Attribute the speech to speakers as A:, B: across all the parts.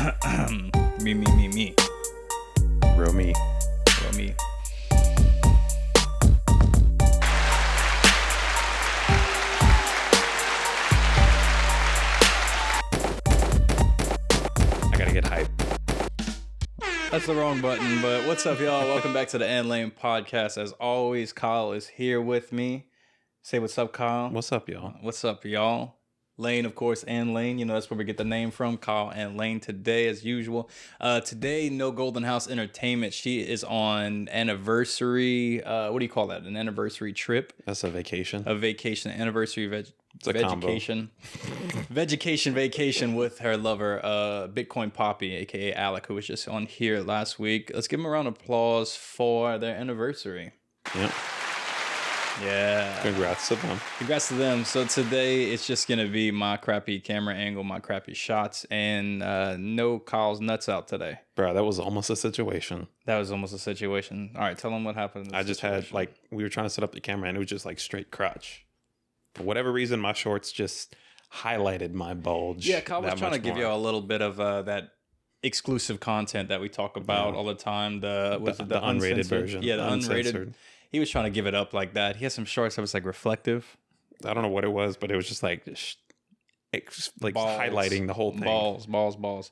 A: Me.
B: Real me.
A: Real me.
B: I gotta get hype.
A: That's the wrong button, but what's up, y'all? Welcome back to the N Lane Podcast. As always, Kyle is here with me. Say what's up, Kyle.
B: What's up, y'all?
A: What's up, y'all? Lane, of course, and Lane. You know, that's where we get the name from. Kyle and Lane today, as usual. Today, No Golden House Entertainment. She is on anniversary. What do you call that? An anniversary trip?
B: That's a vacation.
A: A vacation, anniversary
B: It's a combo.
A: vacation with her lover, Bitcoin Poppy, aka Alec, who was just on here last week. Let's give them a round of applause for their anniversary.
B: Yep.
A: Yeah.
B: Congrats to them.
A: Congrats to them. So today it's just gonna be my crappy camera angle, my crappy shots, and no Kyle's nuts out today.
B: Bro, that was almost a situation.
A: That was almost a situation. All right, tell them what happened.
B: I just had, we were trying to set up the camera and it was just like straight crotch. For whatever reason, my shorts just highlighted my bulge.
A: Yeah, Kyle was trying to give you a little bit of that exclusive content that we talk about all the time. The
B: unrated version.
A: Yeah, the unrated. He was trying to give it up like that. He had some shorts that was like reflective.
B: I don't know what it was, but it was just like highlighting the whole thing.
A: Balls.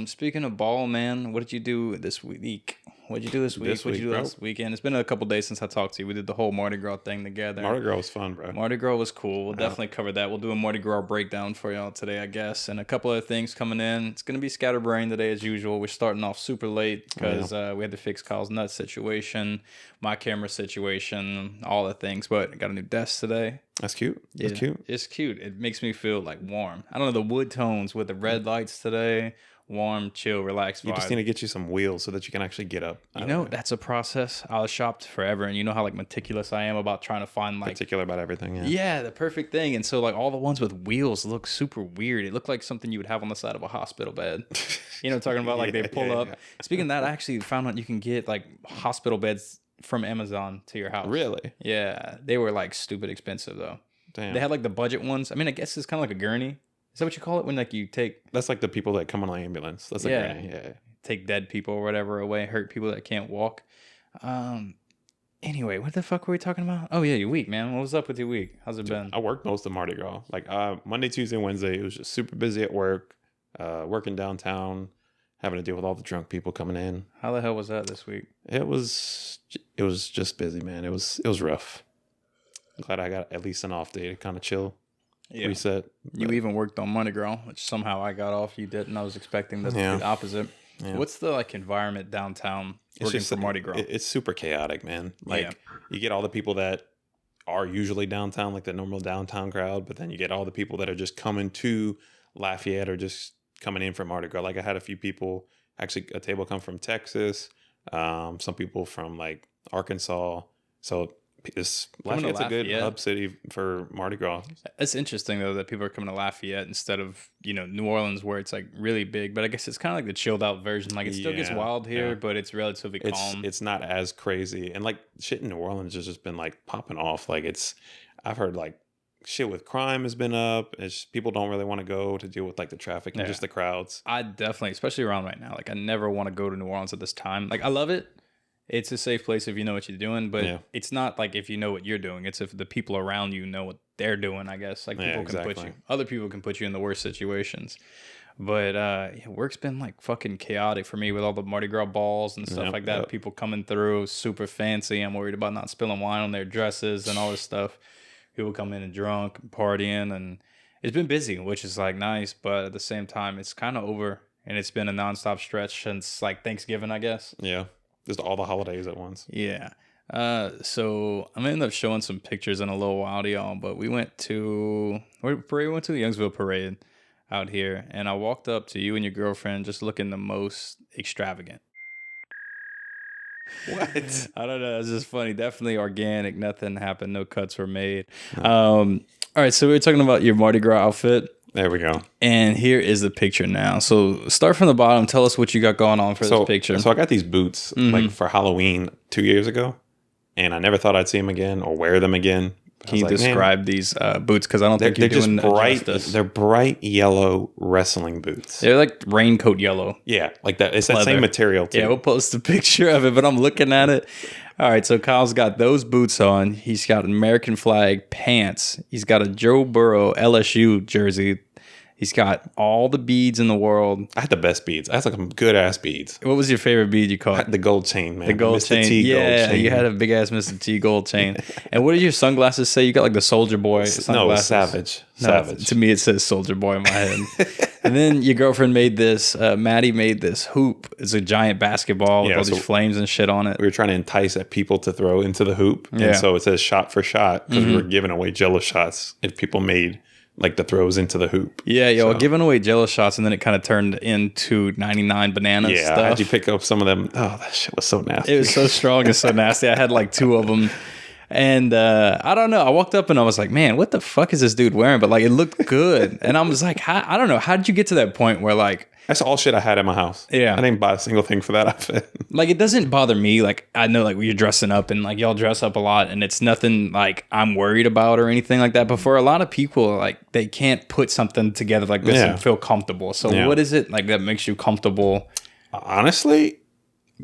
A: Speaking of ball, man, what did you do this week? What did you do this week? What did you do last weekend? It's been a couple days since I talked to you. We did the whole Mardi Gras thing together.
B: Mardi Gras was fun, bro.
A: Mardi Gras was cool. We'll definitely cover that. We'll do a Mardi Gras breakdown for y'all today, I guess. And a couple of things coming in. It's going to be scatterbrained today as usual. We're starting off super late because we had to fix Kyle's nut situation, my camera situation, all the things. But I got a new desk today.
B: That's cute. Yeah, that's cute.
A: It's cute. It makes me feel like warm. I don't know, the wood tones with the red lights today. Warm, chill, relaxed vibe.
B: You just need to get you some wheels so that you can actually get up.
A: You know, that's a process. I was shopped forever, and you know how like meticulous I am about trying to find like
B: particular about everything.
A: Yeah, the perfect thing. And so like all the ones with wheels look super weird. It looked like something you would have on the side of a hospital bed. You know what I'm talking about? Like they pull up. Yeah. Speaking of that, I actually found out you can get like hospital beds from Amazon to your house.
B: Really?
A: Yeah, they were like stupid expensive though.
B: Damn.
A: They had like the budget ones. I mean, I guess it's kind of like a gurney. Is that what you call it when like you take?
B: That's like the people that come on an ambulance. That's like
A: yeah. Take dead people or whatever away, hurt people that can't walk. Anyway, what the fuck were we talking about? Oh yeah, your week, man. What was up with your week? How's it been?
B: I worked most of Mardi Gras. Like Monday, Tuesday, Wednesday, it was just super busy at work. Working downtown, having to deal with all the drunk people coming in.
A: How the hell was that this week?
B: It was just busy, man. It was rough. I'm glad I got at least an off day to kind of chill. Yeah. Reset.
A: You even worked on Mardi Gras, which somehow I got off. You didn't. I was expecting the opposite. Yeah. What's the like environment downtown working for Mardi Gras?
B: It's super chaotic, man. Like you get all the people that are usually downtown, like the normal downtown crowd, but then you get all the people that are just coming to Lafayette or just coming in from Mardi Gras. Like I had a few people, actually a table come from Texas, some people from like Arkansas. So Lafayette's a good hub city for Mardi Gras.
A: It's interesting though that people are coming to Lafayette instead of New Orleans where it's like really big. But I guess it's kind of like the chilled out version. Like it still gets wild here, but it's relatively calm.
B: It's not as crazy. And like shit in New Orleans has just been like popping off. Like I've heard like shit with crime has been up. It's just, people don't really want to go to deal with like the traffic and just the crowds.
A: I definitely, especially around right now. Like I never want to go to New Orleans at this time. Like I love it. It's a safe place if you know what you're doing, but it's not like if you know what you're doing. It's if the people around you know what they're doing, I guess. Like people can put you, other people can put you in the worst situations. But work's been like fucking chaotic for me with all the Mardi Gras balls and stuff like that. People coming through super fancy. I'm worried about not spilling wine on their dresses and all this stuff. People come in and drunk and partying, and it's been busy, which is like nice, but at the same time, it's kind of over, and it's been a nonstop stretch since like Thanksgiving, I guess.
B: Yeah. Just all the holidays at once.
A: Yeah. So I'm going to end up showing some pictures in a little while to y'all, but we went to, where parade we went to? The Youngsville Parade out here, and I walked up to you and your girlfriend just looking the most extravagant.
B: What?
A: I don't know. It's just funny. Definitely organic. Nothing happened. No cuts were made. All right. So we were talking about your Mardi Gras outfit.
B: There we go.
A: And here is the picture now. So start from the bottom. Tell us what you got going on for this picture.
B: So I got these boots like for Halloween 2 years ago, and I never thought I'd see them again or wear them again.
A: Can you describe these boots? Because I don't think you're doing justice.
B: They're bright yellow wrestling boots.
A: They're like raincoat yellow.
B: Yeah, like that. It's that same material too.
A: Yeah, we'll post a picture of it, but I'm looking at it. All right, so Kyle's got those boots on. He's got American flag pants. He's got a Joe Burrow LSU jersey. He's got all the beads in the world.
B: I had the best beads. I had some good ass beads.
A: What was your favorite bead you caught?
B: The gold chain, man.
A: The gold
B: Mr.
A: chain.
B: T
A: yeah,
B: gold chain.
A: You had a big ass Mr. T gold chain. And what did your sunglasses say? You got like the Soldier Boy sunglasses.
B: No, Savage.
A: No,
B: Savage.
A: To me, it says Soldier Boy in my head. And then your girlfriend made this. Maddie made this hoop. It's a giant basketball with all these flames and shit on it.
B: We were trying to entice people to throw into the hoop. And so it says shot for shot because we were giving away Jello shots if people made like the throws into the hoop.
A: Yeah, yo, giving away Jello shots, and then it kind of turned into 99 bananas.
B: Yeah,
A: stuff.
B: I had you pick up some of them. Oh, that shit was so nasty.
A: It was so strong and so nasty. I had like 2 of them. And I don't know. I walked up and I was like, man, what the fuck is this dude wearing? But like, it looked good. And I was like, I don't know. How did you get to that point where like...
B: That's all shit I had in my house.
A: Yeah.
B: I didn't buy a single thing for that outfit.
A: Like, it doesn't bother me. Like, I know like you're dressing up and like y'all dress up a lot and it's nothing like I'm worried about or anything like that. But for a lot of people, like they can't put something together like this and feel comfortable. So what is it like that makes you comfortable?
B: Honestly...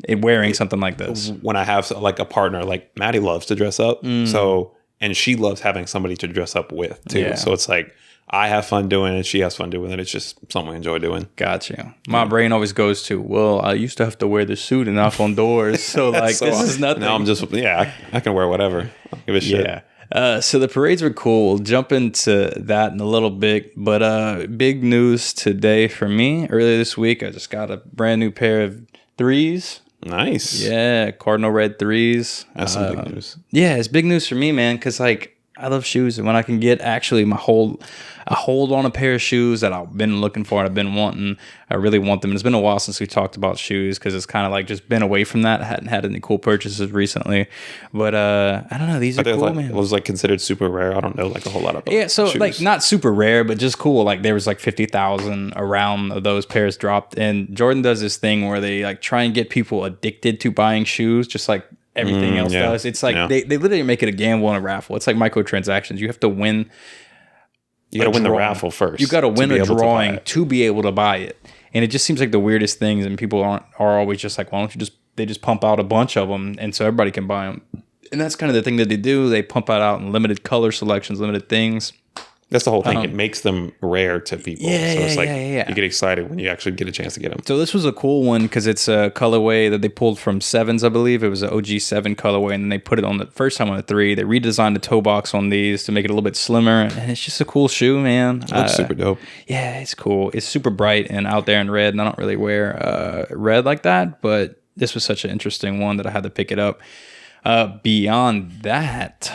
A: wearing something like this.
B: When I have like a partner, like Maddie loves to dress up. So, and she loves having somebody to dress up with too. Yeah. So it's like, I have fun doing it. She has fun doing it. It's just something we enjoy doing.
A: Gotcha. My brain always goes to, well, I used to have to wear the suit and knock on doors. So like, this is nothing.
B: Now I'm just, I can wear whatever. I don't give a shit.
A: Yeah. So the parades were cool. We'll jump into that in a little bit. But big news today for me. Earlier this week, I just got a brand new pair of 3s.
B: Nice.
A: Yeah, Cardinal Red 3s.
B: That's some big news.
A: Yeah, it's big news for me, man, because like I love shoes, and when I can get actually a hold on a pair of shoes that I've been looking for and I've been wanting, I really want them. And it's been a while since we talked about shoes because it's kind of like just been away from that. I hadn't had any cool purchases recently, but I don't know. These are cool,
B: like,
A: man.
B: It was like considered super rare. I don't know like a whole lot about.
A: Yeah, so
B: shoes.
A: like not super rare, but just cool. Like there was like 50,000 around of those pairs dropped, and Jordan does this thing where they like try and get people addicted to buying shoes, just like everything else does. It's like they literally make it a gamble and a raffle. It's like microtransactions. You have to win.
B: You got to win the raffle first.
A: You got to win a drawing to be able to buy it. And it just seems like the weirdest things, and people are always just like, why don't you they just pump out a bunch of them, and so everybody can buy them. And that's kind of the thing that they do. They pump out in limited color selections, limited things.
B: That's the whole thing. It makes them rare to people. So it's like you get excited when you actually get a chance to get them.
A: So this was a cool one because it's a colorway that they pulled from 7s, I believe. It was an OG 7 colorway, and then they put it on the first time on the 3. They redesigned the toe box on these to make it a little bit slimmer, and it's just a cool shoe, man.
B: It looks super dope.
A: Yeah, it's cool. It's super bright and out there in red, and I don't really wear red like that, but this was such an interesting one that I had to pick it up. Beyond that...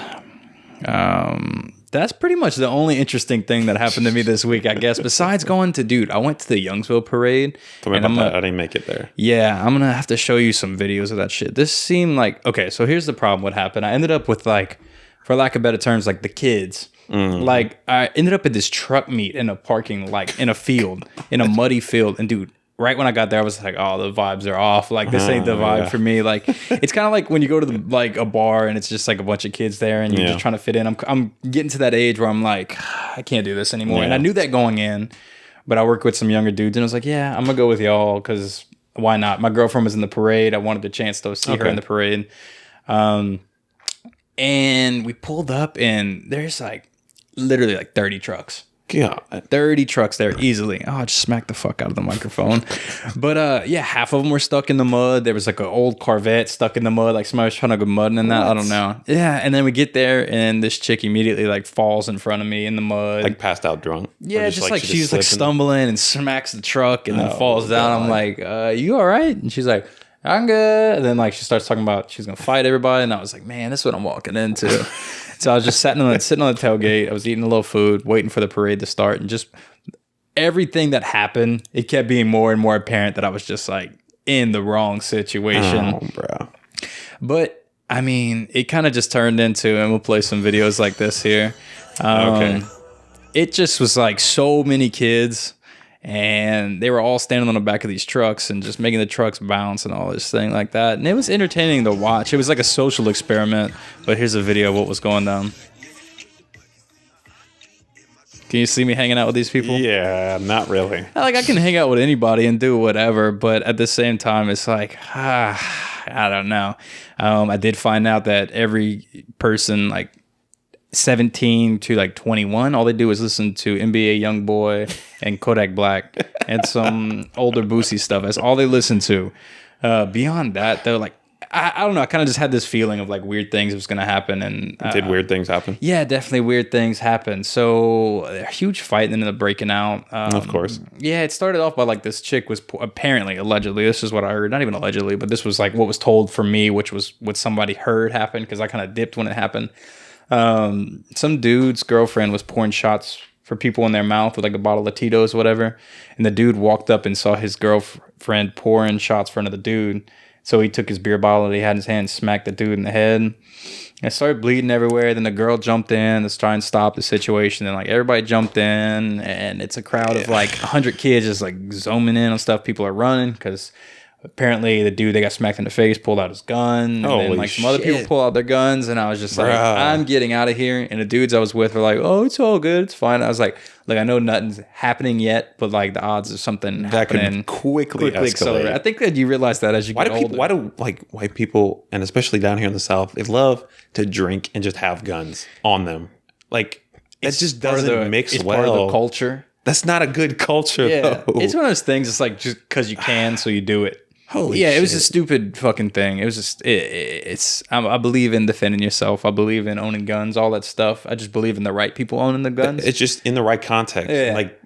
A: that's pretty much the only interesting thing that happened to me this week, I guess. Besides going to, I went to the Youngsville parade.
B: Tell me about that. I didn't make it there.
A: Yeah, I'm going to have to show you some videos of that shit. This seemed like, okay, so here's the problem. What happened? I ended up with like, for lack of better terms, like the kids. Like I ended up at this truck meet in a parking, like in a field, in a muddy field. And dude, right when I got there, I was like, oh, the vibes are off. Like, this ain't the vibe for me. Like, it's kind of like when you go to like a bar and it's just like a bunch of kids there and you're just trying to fit in. I'm getting to that age where I'm like, I can't do this anymore. And I knew that going in, but I worked with some younger dudes and I was like, yeah, I'm going to go with y'all because why not? My girlfriend was in the parade. I wanted the chance to see her in the parade. And we pulled up and there's like literally like 30 trucks.
B: Yeah,
A: 30 trucks there easily. Oh, I just smacked the fuck out of the microphone. But yeah, half of them were stuck in the mud. There was like an old Corvette stuck in the mud. Like somebody was trying to go mudding in that. I don't know. Yeah, and then we get there and this chick immediately like falls in front of me in the mud.
B: Like passed out drunk.
A: Yeah, just like she's like stumbling and smacks the truck and then falls down. I'm like, you all right? And she's like, I'm good. And then like she starts talking about she's gonna fight everybody. And I was like, man, this is what I'm walking into. So I was just sitting on the tailgate. I was eating a little food, waiting for the parade to start, and just everything that happened, it kept being more and more apparent that I was just like in the wrong situation.
B: Oh, bro.
A: But I mean, it kind of just turned into, and we'll play some videos like this here. Okay. It just was like so many kids. And they were all standing on the back of these trucks and just making the trucks bounce and all this thing like that. And it was entertaining to watch. It was like a social experiment. But here's a video of what was going down. Can you see me hanging out with these people?
B: Yeah, not really.
A: Like, I can hang out with anybody and do whatever, but at the same time, it's like, I don't know. I did find out that every person, like 17 to like 21, all they do is listen to NBA YoungBoy and Kodak Black and some older Boosie stuff. That's all they listen to. Beyond that, though, like, I don't know. I kind of just had this feeling of like weird things was going to happen. And
B: did weird things happen?
A: Yeah, definitely weird things happen. So a huge fight ended up breaking out.
B: Of course.
A: Yeah, it started off by like this chick was apparently, allegedly, this is what I heard. Not even allegedly, but this was like what was told for me, which was what somebody heard happen because I kind of dipped when it happened. Some dude's girlfriend was pouring shots for people in their mouth with like a bottle of Tito's or whatever. And the dude walked up and saw his girlfriend pouring shots for another dude. So he took his beer bottle that he had in his hand, smacked the dude in the head. And it started bleeding everywhere. Then the girl jumped in to try and stop the situation. And like everybody jumped in, and it's a crowd of like 100 kids just like zooming in on stuff. People are running because apparently the dude that got smacked in the face pulled out his gun. And then like some other people pull out their guns. And I was just like, I'm getting out of here. And the dudes I was with were like, oh, it's all good. It's fine. I was like, I know nothing's happening yet, but like the odds of something
B: that
A: happening
B: could quickly accelerate.
A: I think that you realize that as you get older.
B: Why do like white people, and especially down here in the South, they love to drink and just have guns on them? Like it just doesn't mix well.
A: Part of the culture.
B: That's not a good culture. Though.
A: It's one of those things. It's like just because you can, so you do it.
B: Holy shit.
A: It was a stupid fucking thing. It was just I believe in defending yourself. I believe in owning guns, all that stuff. I just believe in the right people owning the guns.
B: It's just in the right context. Yeah. Like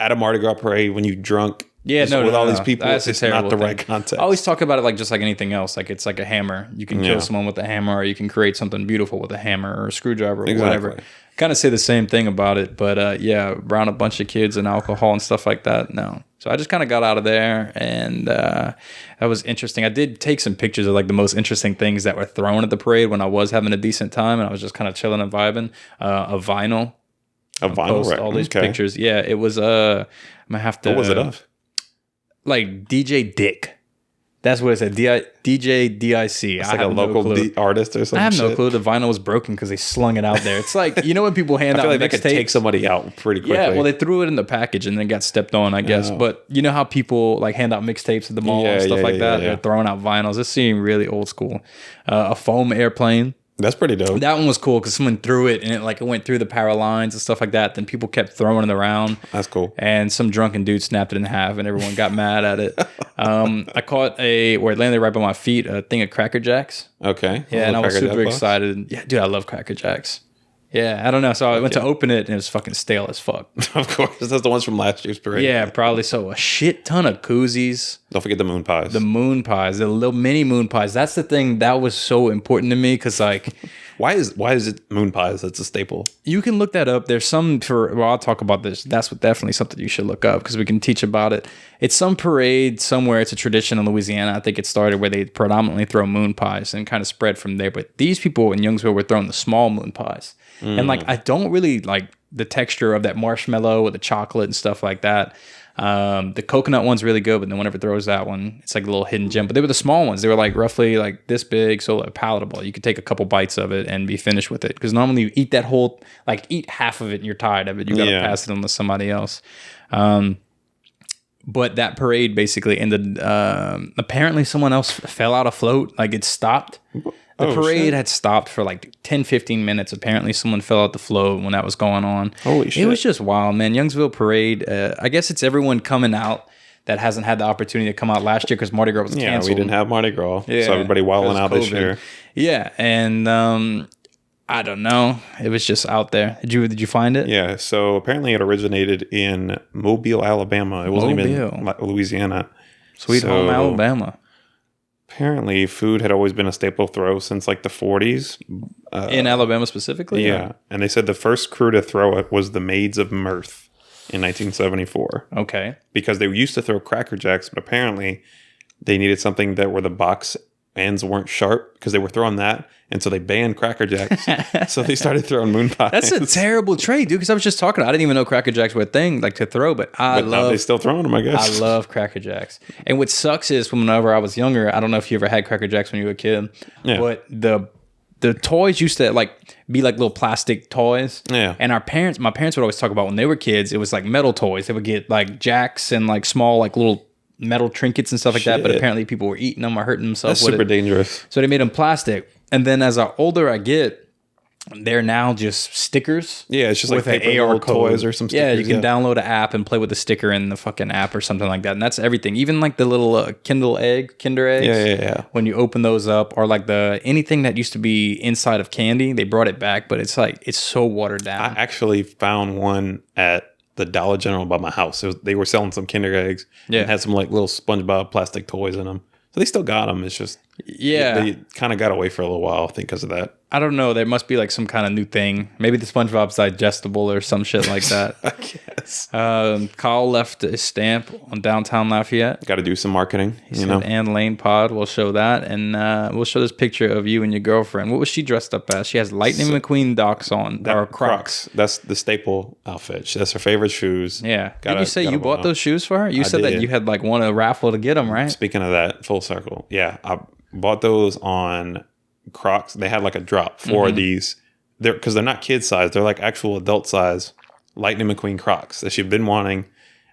B: at a Mardi Gras parade when you drunk with all these people, that's it's not the right context.
A: I always talk about it like just like anything else. Like it's like a hammer. You can kill someone with a hammer, or you can create something beautiful with a hammer or a screwdriver or whatever. Kind of say the same thing about it, but around a bunch of kids and alcohol and stuff like that, no. So I just kind of got out of there, and that was interesting. I did take some pictures of like the most interesting things that were thrown at the parade when I was having a decent time, and I was just kind of chilling and vibing. A vinyl. Post all these pictures. Yeah, it was. I'm gonna have to.
B: What was it of?
A: Like DJ Dick. That's what it said. DJ DIC.
B: It's like a local artist or something.
A: I have no clue. The vinyl was broken because they slung it out there. It's like, you know when people hand out
B: like they could take somebody out pretty quickly.
A: Yeah, well, they threw it in the package and then got stepped on, I guess. But you know how people like hand out mixtapes at the mall and stuff like that? They're throwing out vinyls. This seemed really old school. A foam airplane.
B: That's pretty dope.
A: That one was cool because someone threw it and it went through the power lines and stuff like that. Then people kept throwing it around.
B: That's cool.
A: And some drunken dude snapped it in half and everyone got mad at it. I caught where it landed right by my feet, a thing of Cracker Jacks.
B: Okay.
A: Yeah, and I was super excited. Yeah, dude, I love Cracker Jacks. Yeah, I don't know. So I went to open it and it was fucking stale as fuck.
B: Of course. That's the ones from last year's parade.
A: Yeah, probably so. A shit ton of koozies.
B: Don't forget the moon pies.
A: The moon pies, the little mini moon pies. That's the thing that was so important to me because like...
B: Why is it moon pies? That's a staple.
A: You can look that up. There's some I'll talk about this. That's definitely something you should look up because we can teach about it. It's some parade somewhere. It's a tradition in Louisiana. I think it started where they predominantly throw moon pies and kind of spread from there. But these people in Youngsville were throwing the small moon pies. And like, I don't really like the texture of that marshmallow with the chocolate and stuff like that. The coconut one's really good, but no one ever throws that one. It's like a little hidden gem. But they were the small ones. They were like roughly like this big, so like palatable. You could take a couple bites of it and be finished with it. Because normally you eat that whole, like eat half of it and you're tired of it. You got to pass it on to somebody else. But that parade basically ended. Apparently someone else fell out afloat. Like it stopped. The parade had stopped for like 10, 15 minutes. Apparently someone fell out the float when that was going on.
B: Holy shit.
A: It was just wild, man. Youngsville parade. I guess it's everyone coming out that hasn't had the opportunity to come out last year because Mardi Gras was canceled.
B: Yeah, we didn't have Mardi Gras. Yeah, so everybody wilding out this year.
A: Yeah, and I don't know. It was just out there. Did you find it?
B: Yeah, so apparently it originated in Mobile, Alabama. It wasn't even Louisiana.
A: Sweet home Alabama.
B: Apparently, food had always been a staple throw since like the 40s.
A: In Alabama specifically?
B: Yeah. And they said the first crew to throw it was the Maids of Mirth in 1974.
A: Okay.
B: Because they used to throw Cracker Jacks, but apparently they needed something that where the box ends weren't sharp because they were throwing that. And so they banned Cracker Jacks. So they started throwing moon pies.
A: That's a terrible trade, dude, because I was just talking. I didn't even know Cracker Jacks were a thing like to throw, but
B: now they're still throwing them, I guess.
A: I love Cracker Jacks. And what sucks is whenever I was younger, I don't know if you ever had Cracker Jacks when you were a kid, but the the toys used to like be like little plastic toys.
B: Yeah.
A: And my parents would always talk about when they were kids, it was like metal toys. They would get like jacks and like small like little metal trinkets and stuff like that. But apparently people were eating them or hurting themselves with it.
B: That's super dangerous.
A: So they made them plastic. And then as the older I get, they're now just stickers.
B: Yeah, it's just
A: with
B: like
A: an AR
B: toys or some stickers.
A: Yeah, you can download an app and play with the sticker in the fucking app or something like that. And that's everything. Even like the little Kinder eggs.
B: Yeah.
A: When you open those up, or like anything that used to be inside of candy, they brought it back, but it's like it's so watered down.
B: I actually found one at the Dollar General by my house. They were selling some Kinder eggs.
A: Yeah,
B: and had some like little SpongeBob plastic toys in them. So they still got them. It's just they kind of got away for a little while, I think, because of that.
A: I don't know. There must be like some kind of new thing. Maybe the SpongeBob's digestible or some shit like that.
B: I guess.
A: Kyle left a stamp on downtown Lafayette.
B: Got to do some marketing,
A: He said, and Lane Pod, we'll show that. And we'll show this picture of you and your girlfriend. What was she dressed up as? She has Lightning McQueen Docs on, or Crocs.
B: That's the staple outfit. That's her favorite shoes.
A: Yeah. Did you say you bought those shoes for her? You said that you had like won a raffle to get them, right?
B: Speaking of that, full circle. Yeah, I bought those on Crocs. They had like a drop for these. Because they're not kid size. They're like actual adult size Lightning McQueen Crocs that she'd been wanting.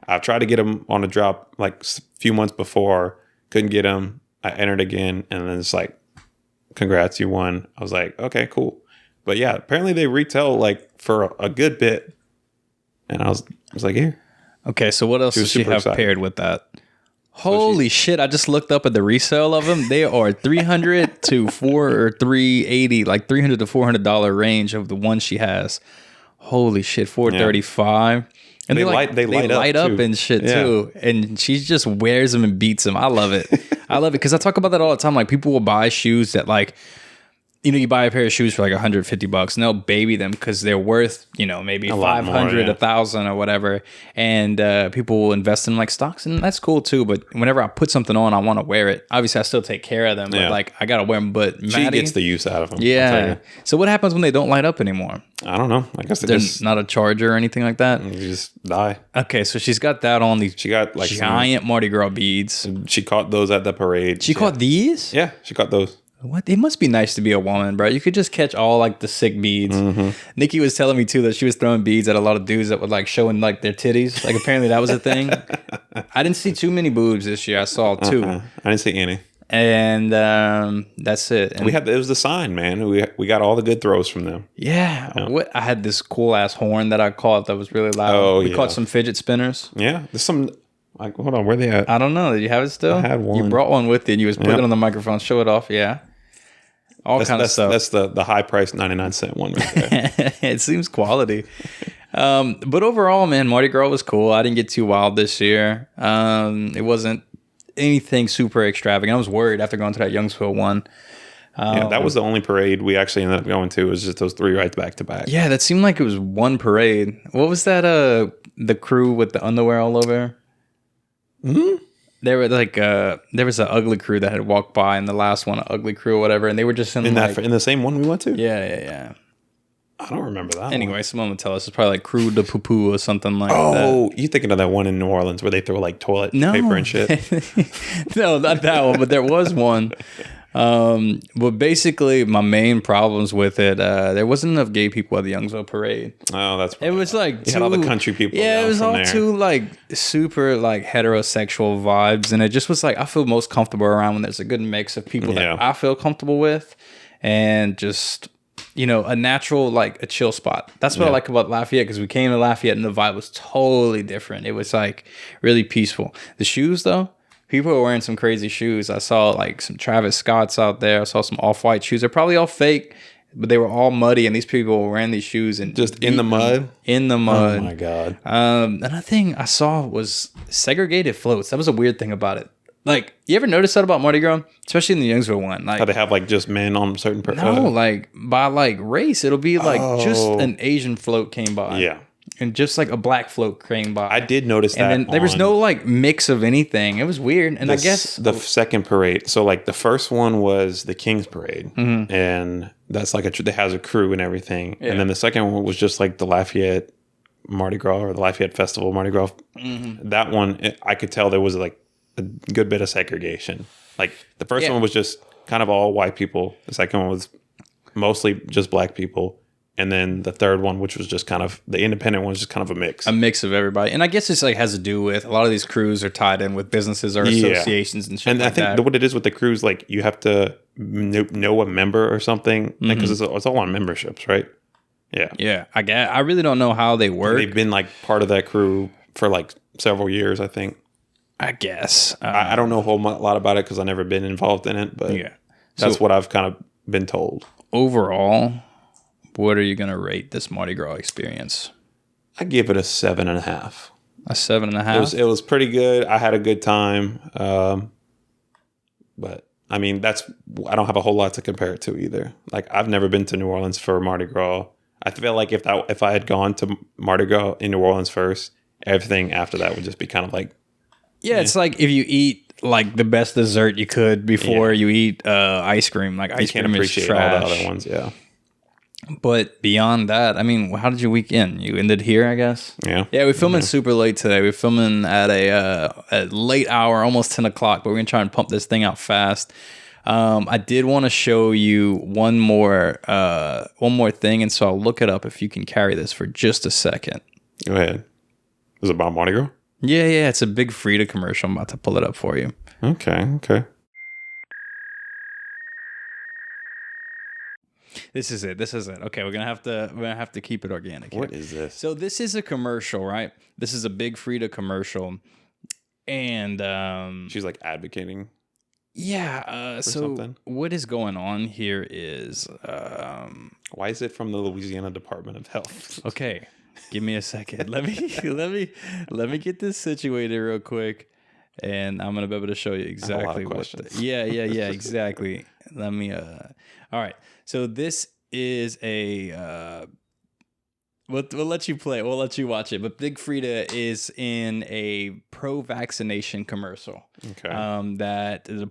B: I tried to get them on a drop like a few months before. Couldn't get them. I entered again, and then it's like, congrats, you won. I was like, okay, cool. But yeah, apparently they retail like for a good bit. And I was like, here.
A: Okay, so what else does she have paired with that? Holy shit, I just looked up at the resale of them. They are $300 to $380, like $300 to $400 range of the one she has. Holy shit, $435. And they light up and shit too. And she just wears them and beats them. I love it. I love it because I talk about that all the time. Like people will buy shoes that like, you know, you buy a pair of shoes for like $150 and they'll baby them because they're worth, you know, maybe 500, 1,000 or whatever. And people will invest in like stocks, and that's cool too. But whenever I put something on, I want to wear it. Obviously, I still take care of them, but like I got to wear them. But
B: she gets the use out of them.
A: Yeah. So what happens when they don't light up anymore?
B: I don't know. I guess
A: there's not a charger or anything like that.
B: You just die.
A: Okay, so she's got that on. She
B: got like
A: giant Mardi Gras beads.
B: She caught those at the parade.
A: She caught these?
B: Yeah, she caught those.
A: What? It must be nice to be a woman, bro. You could just catch all like the sick beads. Nikki was telling me too that she was throwing beads at a lot of dudes that would like showing like their titties. Like apparently that was a thing. I didn't see too many boobs this year. I saw two.
B: I didn't see any.
A: And that's it. And
B: it was the sign, man. We got all the good throws from them.
A: Yeah. I had this cool ass horn that I caught that was really loud. We caught some fidget spinners.
B: Yeah. There's some. Like, hold on, where they at?
A: I don't know. Did you have it still?
B: I had one.
A: You brought one with you and you was putting it on the microphone. Show it off. Yeah. All kind of stuff.
B: That's the high price 99-cent one right there.
A: It seems quality. But overall, man, Mardi Gras was cool. I didn't get too wild this year. It wasn't anything super extravagant. I was worried after going to that Youngsville one.
B: Yeah, that was the only parade we actually ended up going to. It was just those three rides back to back.
A: Yeah, that seemed like it was one parade. What was that? The crew with the underwear all over? There were like there was an ugly crew that had walked by in the last one, an ugly crew or whatever, and they were just in
B: the same one we went to.
A: Yeah.
B: I don't remember that.
A: Anyway, someone would tell us it's probably like Crew de Poo Poo or something like that.
B: Oh, you thinking of that one in New Orleans where they throw like toilet paper and shit?
A: No, not that one, but there was one. But basically, my main problems with it, there wasn't enough gay people at the Youngsville parade.
B: Oh, that's
A: it was like
B: you had all the country people.
A: Yeah, it was all
B: there.
A: too like super like heterosexual vibes, and it just was like I feel most comfortable around when there's a good mix of people that I feel comfortable with, and just a natural like a chill spot. That's what I like about Lafayette, because we came to Lafayette and the vibe was totally different. It was like really peaceful. The shoes though. People were wearing some crazy shoes. I saw like some Travis Scotts out there. I saw some off-white shoes. They're probably all fake, but they were all muddy. And these people were wearing these shoes and
B: just in the mud.
A: In the mud.
B: Oh my god.
A: Another thing I saw was segregated floats. That was a weird thing about it. Like, you ever notice that about Mardi Gras, especially in the Youngsville one? Like,
B: how they have like just men on certain.
A: No, like by like race, it'll be like just an Asian float came by.
B: Yeah.
A: And just like a black float came by.
B: I did notice that.
A: And then there was no like mix of anything. It was weird. And I guess
B: the second parade. So like the first one was the King's Parade, and that's like that has a crew and everything. Yeah. And then the second one was just like the Lafayette Mardi Gras or the Lafayette Festival Mardi Gras. That one, I could tell there was like a good bit of segregation. Like the first one was just kind of all white people. The second one was mostly just black people. And then the third one, which was just kind of the independent one, was just kind of a mix.
A: A mix of everybody. And I guess it's like has to do with a lot of these crews are tied in with businesses or associations and shit
B: and
A: like
B: I think
A: that.
B: what it is with the crews, like you have to know a member or something because it's all on memberships, right? Yeah.
A: Yeah. I really don't know how they work.
B: They've been like part of that crew for like several years, I think.
A: I guess.
B: I don't know a whole lot about it because I've never been involved in it, but that's what I've kind of been told.
A: Overall, what are you going to rate this Mardi Gras experience?
B: I give it a 7.5.
A: A 7.5?
B: It was pretty good. I had a good time. But I mean, I don't have a whole lot to compare it to either. Like I've never been to New Orleans for Mardi Gras. I feel like if I had gone to Mardi Gras in New Orleans first, everything after that would just be kind of like.
A: Yeah, it's like if you eat like the best dessert you could before you eat ice cream. Like ice cream is trash.
B: All the other ones, yeah.
A: But beyond that, I mean, how did your week end? You ended here, I guess.
B: Yeah.
A: Yeah, we're filming super late today. We're filming at a late hour, almost 10 o'clock. But we're gonna try and pump this thing out fast. I did want to show you one more thing, and so I'll look it up if you can carry this for just a second.
B: Go ahead. Is it about Mardi Gras?
A: Yeah, it's a big Frida commercial. I'm about to pull it up for you.
B: Okay.
A: This is it. Okay, we're gonna have to keep it organic here.
B: What is this?
A: So this is a commercial, right? This is a big Frida commercial, and
B: she's like advocating.
A: Yeah. So
B: something.
A: What is going on here is
B: why is it from the Louisiana Department of Health?
A: Okay. Give me a second. Let me get this situated real quick, and I'm gonna be able to show you exactly what. Yeah, exactly. Let me. All right. So this is a. We'll let you play. We'll let you watch it. But Big Frida is in a pro-vaccination commercial.
B: Okay.
A: That the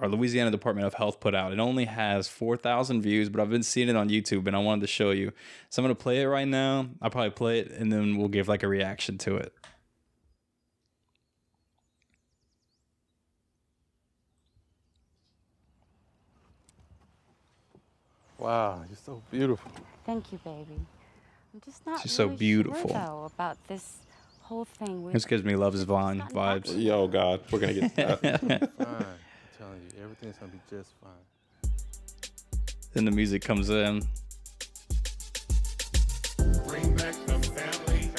A: Louisiana Department of Health put out. It only has 4,000 views, but I've been seeing it on YouTube, and I wanted to show you. So I'm gonna play it right now. I'll probably play it, and then we'll give like a reaction to it.
C: Wow, you're so beautiful.
D: Thank you, baby. I'm just not
A: She's
D: really
A: so beautiful.
D: Sure, though, about this whole thing.
A: This gives me Love's Vine vibes.
B: Yo, God, we're gonna get that.
C: Fine. I'm telling you, everything's gonna be just fine.
A: Then the music comes in.
E: Bring back the family.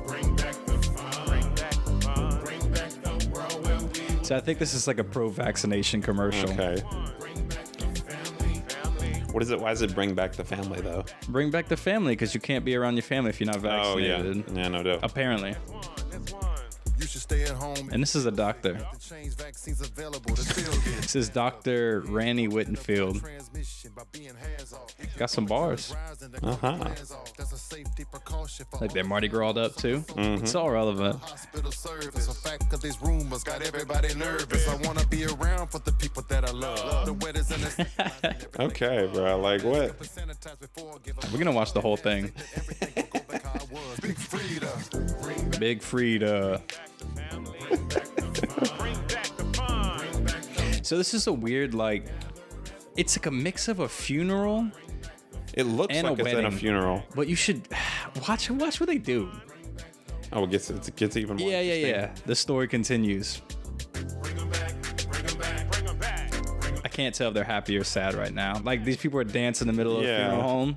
E: Bring back the fun. Bring back the world where we.
A: So I think this is like a pro-vaccination commercial.
B: Okay. What is it? Why does it bring back the family, though?
A: Bring back the family, because you can't be around your family if you're not vaccinated.
B: Oh, yeah, no doubt.
A: Apparently.
E: You should stay at home.
A: And this is a doctor. This is Dr. Randy Whittenfield. Got some bars.
B: Uh-huh.
A: Like they're Mardi Gras up, too. Mm-hmm. It's all relevant.
B: Okay, bro. Like, what?
A: We're going to watch the whole thing. Big Frida. So this is a weird, like, it's like a mix of a funeral.
B: It looks
A: and
B: like it's in a funeral.
A: But you should watch what they do.
B: Oh, it gets even more.
A: Yeah. The story continues. I can't tell if they're happy or sad right now. Like, these people are dancing in the middle of a funeral home.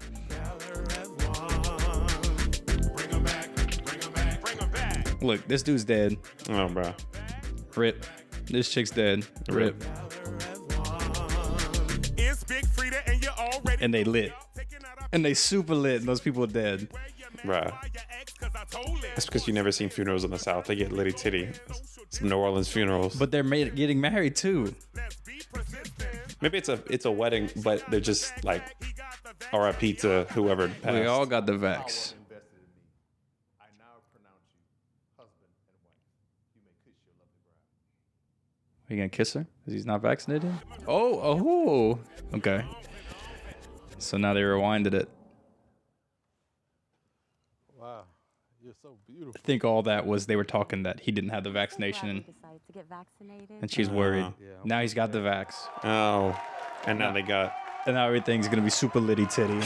A: Look, this dude's dead.
B: Oh, bro.
A: Rip. This chick's dead. Rip.
E: It's Big Frida and you're already.
A: And they lit. And they super lit, and those people are dead.
B: Bruh. That's because you never seen funerals in the South. They get litty titty. Some New Orleans funerals.
A: But they're getting married too.
B: Maybe it's a wedding, but they're just like RIP to whoever passed.
A: We all got the vax. Are you gonna kiss her? Because he's not vaccinated? Oh. Okay. So now they rewinded it.
C: Wow, you're so beautiful.
A: I think all that was they were talking that he didn't have the vaccination, and she's worried.
C: Yeah,
A: Now he's got the vax.
B: Oh, and now they got
A: And now everything's gonna be super litty titty.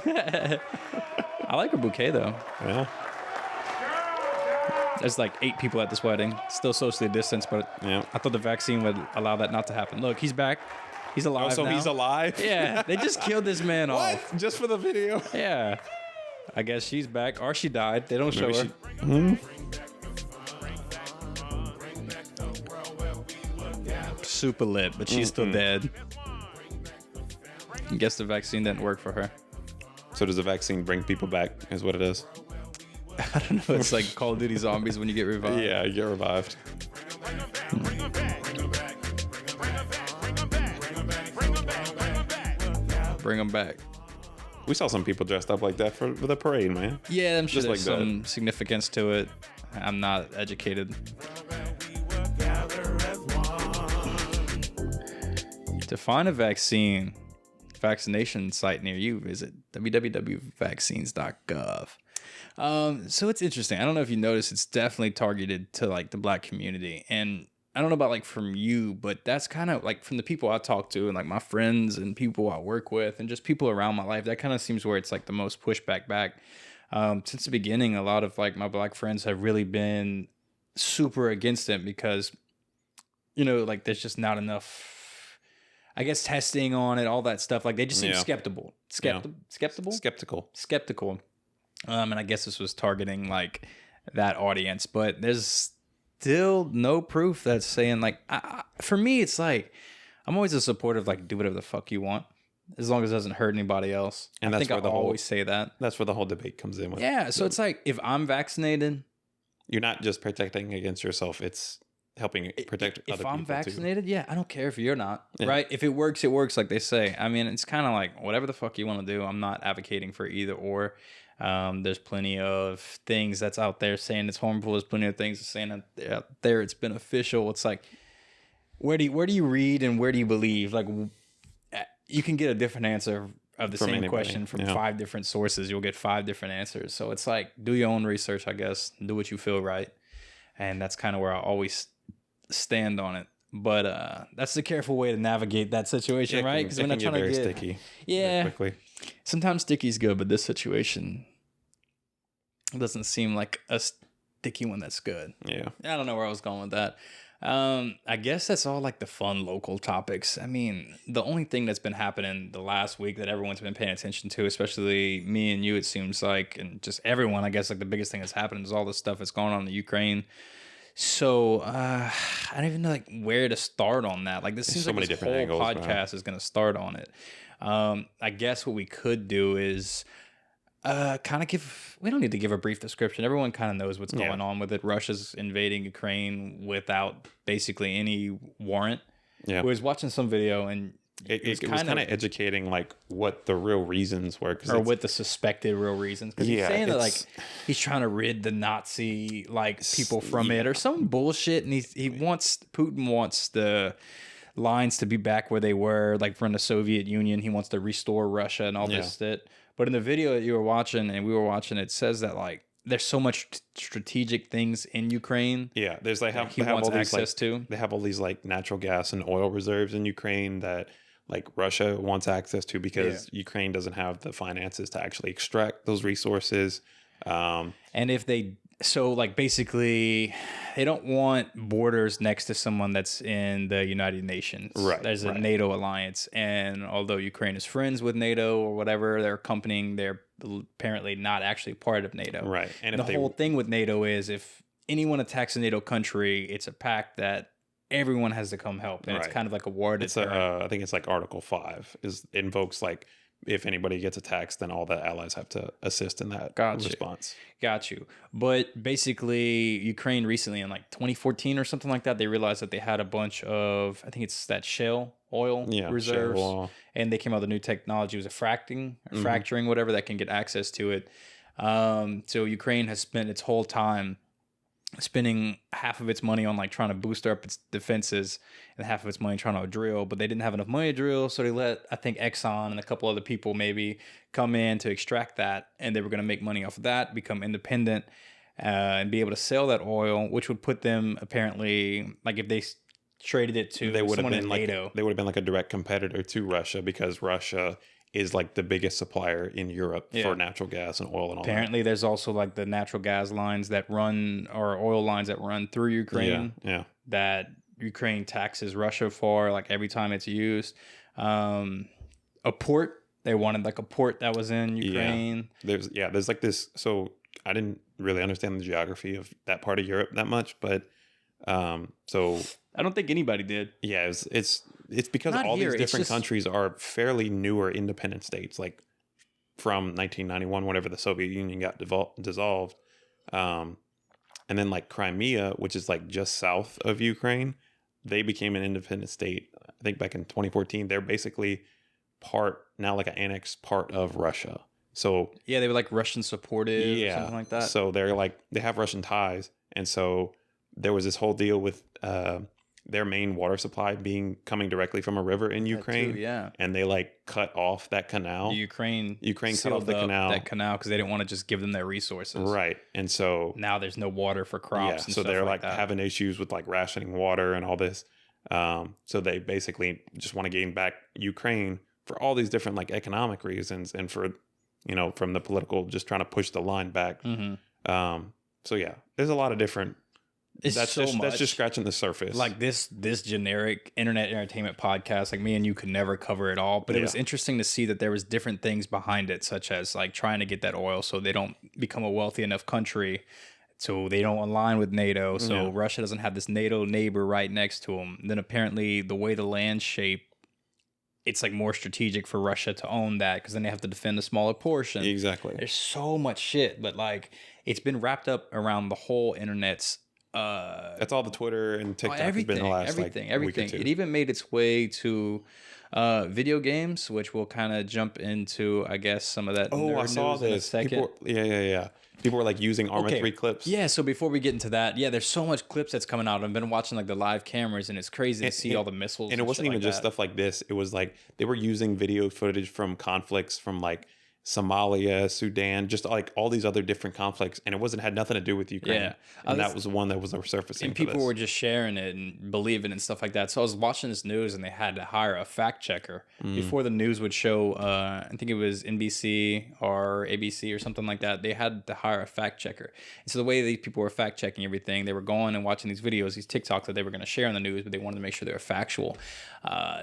A: I like her bouquet though.
B: Yeah.
A: There's like 8 people at this wedding. Still socially distanced, but
B: Yeah.
A: I thought the vaccine would allow that not to happen. Look, he's back. He's alive
B: So
A: now.
B: he's alive?
A: Yeah, they just killed this man off.
B: Just for the video?
A: Yeah. I guess she's back, or she died. They don't show her. Super lit, but she's still dead. I guess the vaccine didn't work for her.
B: So does the vaccine bring people back, is what it is?
A: I don't know. It's like Call of Duty zombies when you get revived.
B: Yeah, you get revived.
A: Bring them back.
B: We saw some people dressed up like that for the parade, man.
A: Yeah, I'm sure
B: Just
A: there's
B: like that.
A: some significance to it. I'm not educated. To find a vaccination site near you, visit www.vaccines.gov. So it's interesting. I don't know if you noticed, it's definitely targeted to like the Black community. And I don't know about like from you, but that's kind of like from the people I talk to and like my friends and people I work with and just people around my life, that kind of seems where it's like the most pushback back. Since the beginning, a lot of like my Black friends have really been super against it because, you know, like there's just not enough, I guess, testing on it, all that stuff. Like they just seem skeptical. Skeptical. And I guess this was targeting like that audience, but there's still no proof that's saying like, for me, it's like, I'm always a supporter of like, do whatever the fuck you want, as long as it doesn't hurt anybody else.
B: And
A: I
B: that's
A: think
B: where
A: I always say that.
B: That's where the whole debate comes in.
A: Yeah. So it's like, if I'm vaccinated,
B: you're not just protecting against yourself. It's helping protect other people.
A: If I'm vaccinated,
B: too.
A: yeah, I don't care if you're not, right? If it works, it works, like they say. I mean, it's kind of like whatever the fuck you want to do. I'm not advocating for either or. There's plenty of things that's out there saying it's harmful. There's plenty of things saying out there it's beneficial. It's like, where do you read and where do you believe? Like, you can get a different answer of the same anybody. Question from 5 different sources. You'll get 5 different answers. So it's like, do your own research, I guess. Do what you feel right. And that's kind of where I always stand on it. But that's the careful way to navigate that situation, right? Because we're not trying to get
B: sticky.
A: Yeah.
B: Quickly.
A: Sometimes sticky's good, but this situation doesn't seem like a sticky one that's good.
B: Yeah.
A: I don't know where I was going with that. I guess that's all like the fun local topics. I mean, the only thing that's been happening the last week that everyone's been paying attention to, especially me and you, it seems like, and just everyone, I guess like the biggest thing that's happened is all the stuff that's going on in the Ukraine. So I don't even know like where to start on that. Like this seems
B: so
A: like this whole
B: angles,
A: podcast is going to start on it. I guess what we could do is kind of we don't need to give a brief description. Everyone kind of knows what's going on with it. Russia's invading Ukraine without basically any warrant.
B: Yeah.
A: We was watching some video and
B: it was kind of educating like what the real reasons were,
A: or what the suspected real reasons. Because he's saying that like he's trying to rid the Nazi like people from it or some bullshit, and Putin wants the lines to be back where they were, like from the Soviet Union. He wants to restore Russia and all this shit. But in the video that you were watching and we were watching, it says that like there's so much strategic things in Ukraine.
B: Yeah, there's like
A: he wants
B: all these,
A: access to.
B: They have all these like natural gas and oil reserves in Ukraine that like Russia wants access to because Ukraine doesn't have the finances to actually extract those resources.
A: And if they basically they don't want borders next to someone that's in the United Nations.
B: Right.
A: There's a NATO alliance. And although Ukraine is friends with NATO or whatever, they're apparently not actually part of NATO.
B: Right.
A: And the whole thing with NATO is if anyone attacks a NATO country, it's a pact that everyone has to come help. And it's kind of like a war.
B: I think it's like Article 5 invokes like if anybody gets attacked, then all the allies have to assist in that response.
A: Got you. But basically, Ukraine recently in like 2014 or something like that, they realized that they had a bunch of, I think it's that shale oil reserves.
B: Shale oil.
A: And they came out with a new technology. It was a fracturing, whatever, that can get access to it. So Ukraine has spent its whole time spending half of its money on like trying to boost up its defenses and half of its money trying to drill, but they didn't have enough money to drill, so they let I think Exxon and a couple other people maybe come in to extract that, and they were going to make money off of that, become independent, and be able to sell that oil, which would put them apparently like if they traded it to
B: they would have
A: someone
B: been
A: in
B: like
A: NATO.
B: they would have been like a direct competitor to Russia because Russia is like the biggest supplier in Europe for natural gas and oil and all
A: Apparently, there's also like the natural gas lines that run or oil lines that run through Ukraine.
B: Yeah.
A: That Ukraine taxes Russia for like every time it's used. A port, they wanted like a port that was in Ukraine.
B: There's like this. So I didn't really understand the geography of that part of Europe that much, but so
A: I don't think anybody did.
B: Yeah, it's because
A: Not
B: all
A: here,
B: these
A: it's
B: different
A: just-
B: countries are fairly newer independent states, like from 1991, whenever the Soviet Union got dissolved. And then like Crimea, which is like just south of Ukraine, they became an independent state. I think back in 2014, they're basically now like an annexed part of Russia. So
A: Yeah, they were like Russian supported or something like that.
B: So they're like, they have Russian ties. And so there was this whole deal with their main water supply coming directly from a river in Ukraine.
A: Yeah.
B: And they like cut off that canal.
A: Ukraine
B: cut off the canal.
A: That canal because they didn't want to just give them their resources.
B: Right. And so
A: now there's no water for crops. And
B: so
A: stuff
B: they're
A: like that.
B: having issues with like rationing water and all this. So they basically just want to gain back Ukraine for all these different like economic reasons and for, from the political, just trying to push the line back. So yeah, there's a lot of different. That's just scratching the surface.
A: Like this generic internet entertainment podcast, like me and you could never cover it all. But it was interesting to see that there was different things behind it, such as like trying to get that oil so they don't become a wealthy enough country, so they don't align with NATO. So Russia doesn't have this NATO neighbor right next to them. Then apparently the way the land's shaped, it's like more strategic for Russia to own that because then they have to defend a smaller portion.
B: Exactly.
A: There's so much shit, but like it's been wrapped up around the whole internet's.
B: That's all the Twitter and TikTok has been the last
A: everything.
B: week or two.
A: It even made its way to video games, which we'll kind of jump into, I guess, some of that.
B: I saw this.
A: In a second.
B: People were like using Arma 3 clips.
A: Yeah, so before we get into that, there's so much clips that's coming out. I've been watching like the live cameras, and it's crazy to see all the missiles.
B: And it wasn't even just
A: stuff
B: like this. It was like they were using video footage from conflicts from like Somalia, Sudan, just like all these other different conflicts, and it had nothing to do with Ukraine.
A: Yeah.
B: And that was the one that was surfacing.
A: And people were just sharing it and believing and stuff like that. So I was watching this news, and they had to hire a fact checker before the news would show. I think it was NBC or ABC or something like that. They had to hire a fact checker. And so the way these people were fact checking everything, they were going and watching these videos, these TikToks that they were going to share on the news, but they wanted to make sure they were factual.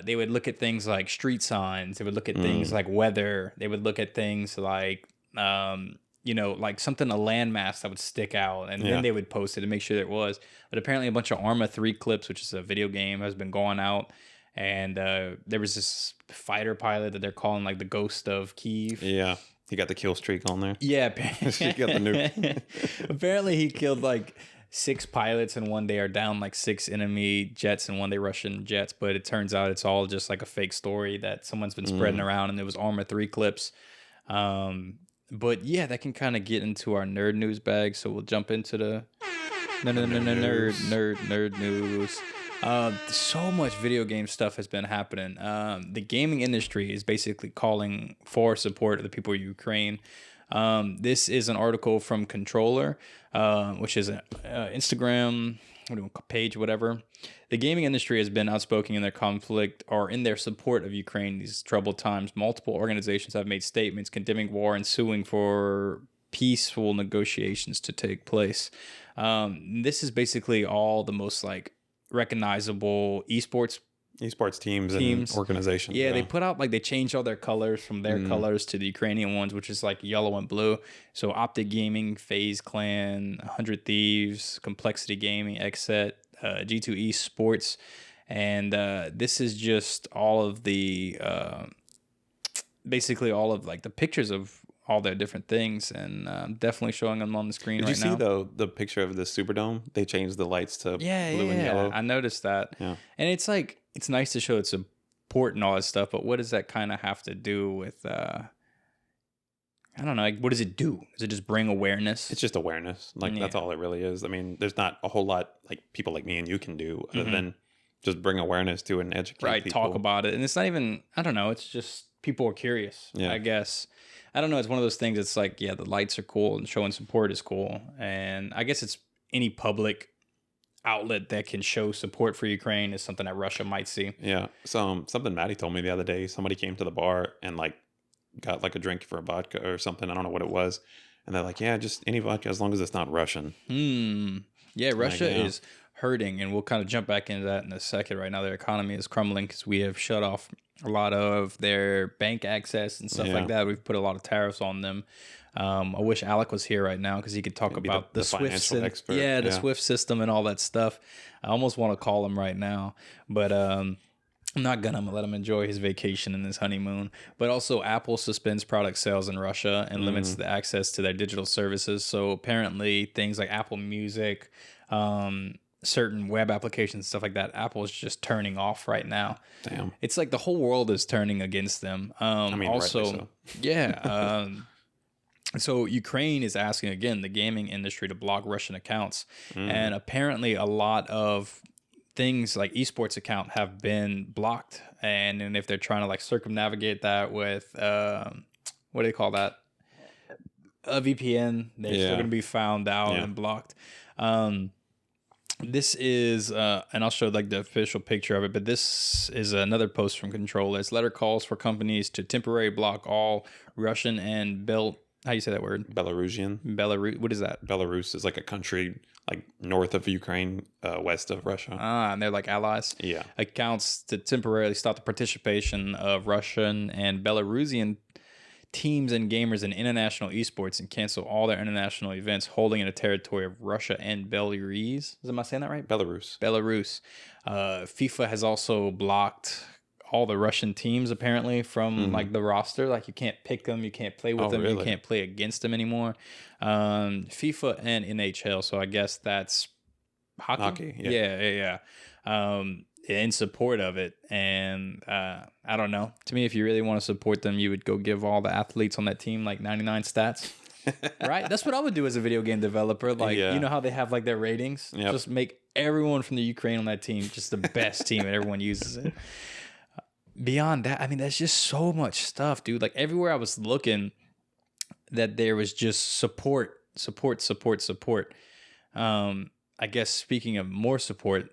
A: They would look at things like street signs. They would look at things like weather. They would look at things like like something, a landmass that would stick out, and then they would post it to make sure there was. But apparently a bunch of Arma 3 clips, which is a video game, has been going out, and there was this fighter pilot that they're calling like the Ghost of Kyiv.
B: Yeah, he got the kill streak on there.
A: Yeah,
B: he got the nuke.
A: Apparently he killed like 6 pilots in one day, or down like 6 enemy jets in one day, Russian jets. But it turns out it's all just like a fake story that someone's been spreading around, and there was Arma 3 clips. But yeah, that can kind of get into our nerd news bag. So we'll jump into the nerd news. So much video game stuff has been happening. The gaming industry is basically calling for support of the people of Ukraine. This is an article from Controller, which is an Instagram page, whatever. The gaming industry has been outspoken in their conflict or in their support of Ukraine in these troubled times. Multiple organizations have made statements condemning war and suing for peaceful negotiations to take place. This is basically all the most like recognizable esports
B: teams and organizations.
A: Yeah, they put out like they changed all their colors from their colors to the Ukrainian ones, which is like yellow and blue. So Optic Gaming, FaZe Clan, 100 Thieves, Complexity Gaming, Xset, G2E Sports, and this is just all of the basically all of like the pictures of all their different things, and definitely showing them on the screen right now. Did you see
B: though the picture of the Superdome? They changed the lights to blue and yellow.
A: I noticed that. Yeah, and it's like it's nice to show its support and all that stuff, but what does that kind of have to do with? I don't know. Like, what does it do? Does it just bring awareness?
B: It's just awareness. Like that's all it really is. I mean, there's not a whole lot like people like me and you can do other than just bring awareness to and educate people.
A: Talk about it, and it's not even. I don't know. It's just people are curious. Yeah. I guess. I don't know. It's one of those things. It's like, the lights are cool and showing support is cool. And I guess it's any public outlet that can show support for Ukraine is something that Russia might see.
B: Yeah. So something Maddie told me the other day, somebody came to the bar and like got like a drink for a vodka or something. I don't know what it was. And they're like, yeah, just any vodka as long as it's not Russian.
A: Yeah, Russia is hurting, and we'll kind of jump back into that in a second. Right now, their economy is crumbling because we have shut off a lot of their bank access and stuff like that. We've put a lot of tariffs on them. I wish Alec was here right now because he could talk about the Swift
B: expert.
A: The Swift system and all that stuff. I almost want to call him right now, but I'm not gonna. I'm gonna let him enjoy his vacation and his honeymoon. But also, Apple suspends product sales in Russia and limits the access to their digital services. So apparently, things like Apple Music, certain web applications, stuff like that, Apple is just turning off right now.
B: Damn.
A: It's like the whole world is turning against them.
B: I mean,
A: also,
B: rightly so.
A: yeah. So Ukraine is asking, again, the gaming industry to block Russian accounts. And apparently a lot of things like esports account have been blocked. And if they're trying to like circumnavigate that with, what do they call that? A VPN, they're still going to be found out and blocked. This is, and I'll show like the official picture of it, but this is another post from Controllers. Letter calls for companies to temporarily block all Russian and how you say that word?
B: Belarusian.
A: Belarus. What is that?
B: Belarus is like a country like north of Ukraine, west of Russia.
A: And they're like allies.
B: Yeah.
A: Accounts to temporarily stop the participation of Russian and Belarusian teams and gamers in international esports and cancel all their international events holding in the territory of Russia and Belarus. Am I saying that right?
B: Belarus.
A: FIFA has also blocked all the Russian teams apparently from like the roster. Like you can't pick them, you can't play with them,
B: really?
A: you can't play against them anymore. FIFA and NHL, so I guess that's hockey. Yeah. In support of it, and I don't know. To me, if you really want to support them, you would go give all the athletes on that team like 99 stats. Right? That's what I would do as a video game developer. Like, you know how they have like their ratings?
B: Yep.
A: Just make everyone from the Ukraine on that team just the best team and everyone uses it. Beyond that, I mean, there's just so much stuff, dude. Like everywhere I was looking, that there was just support. I guess speaking of more support,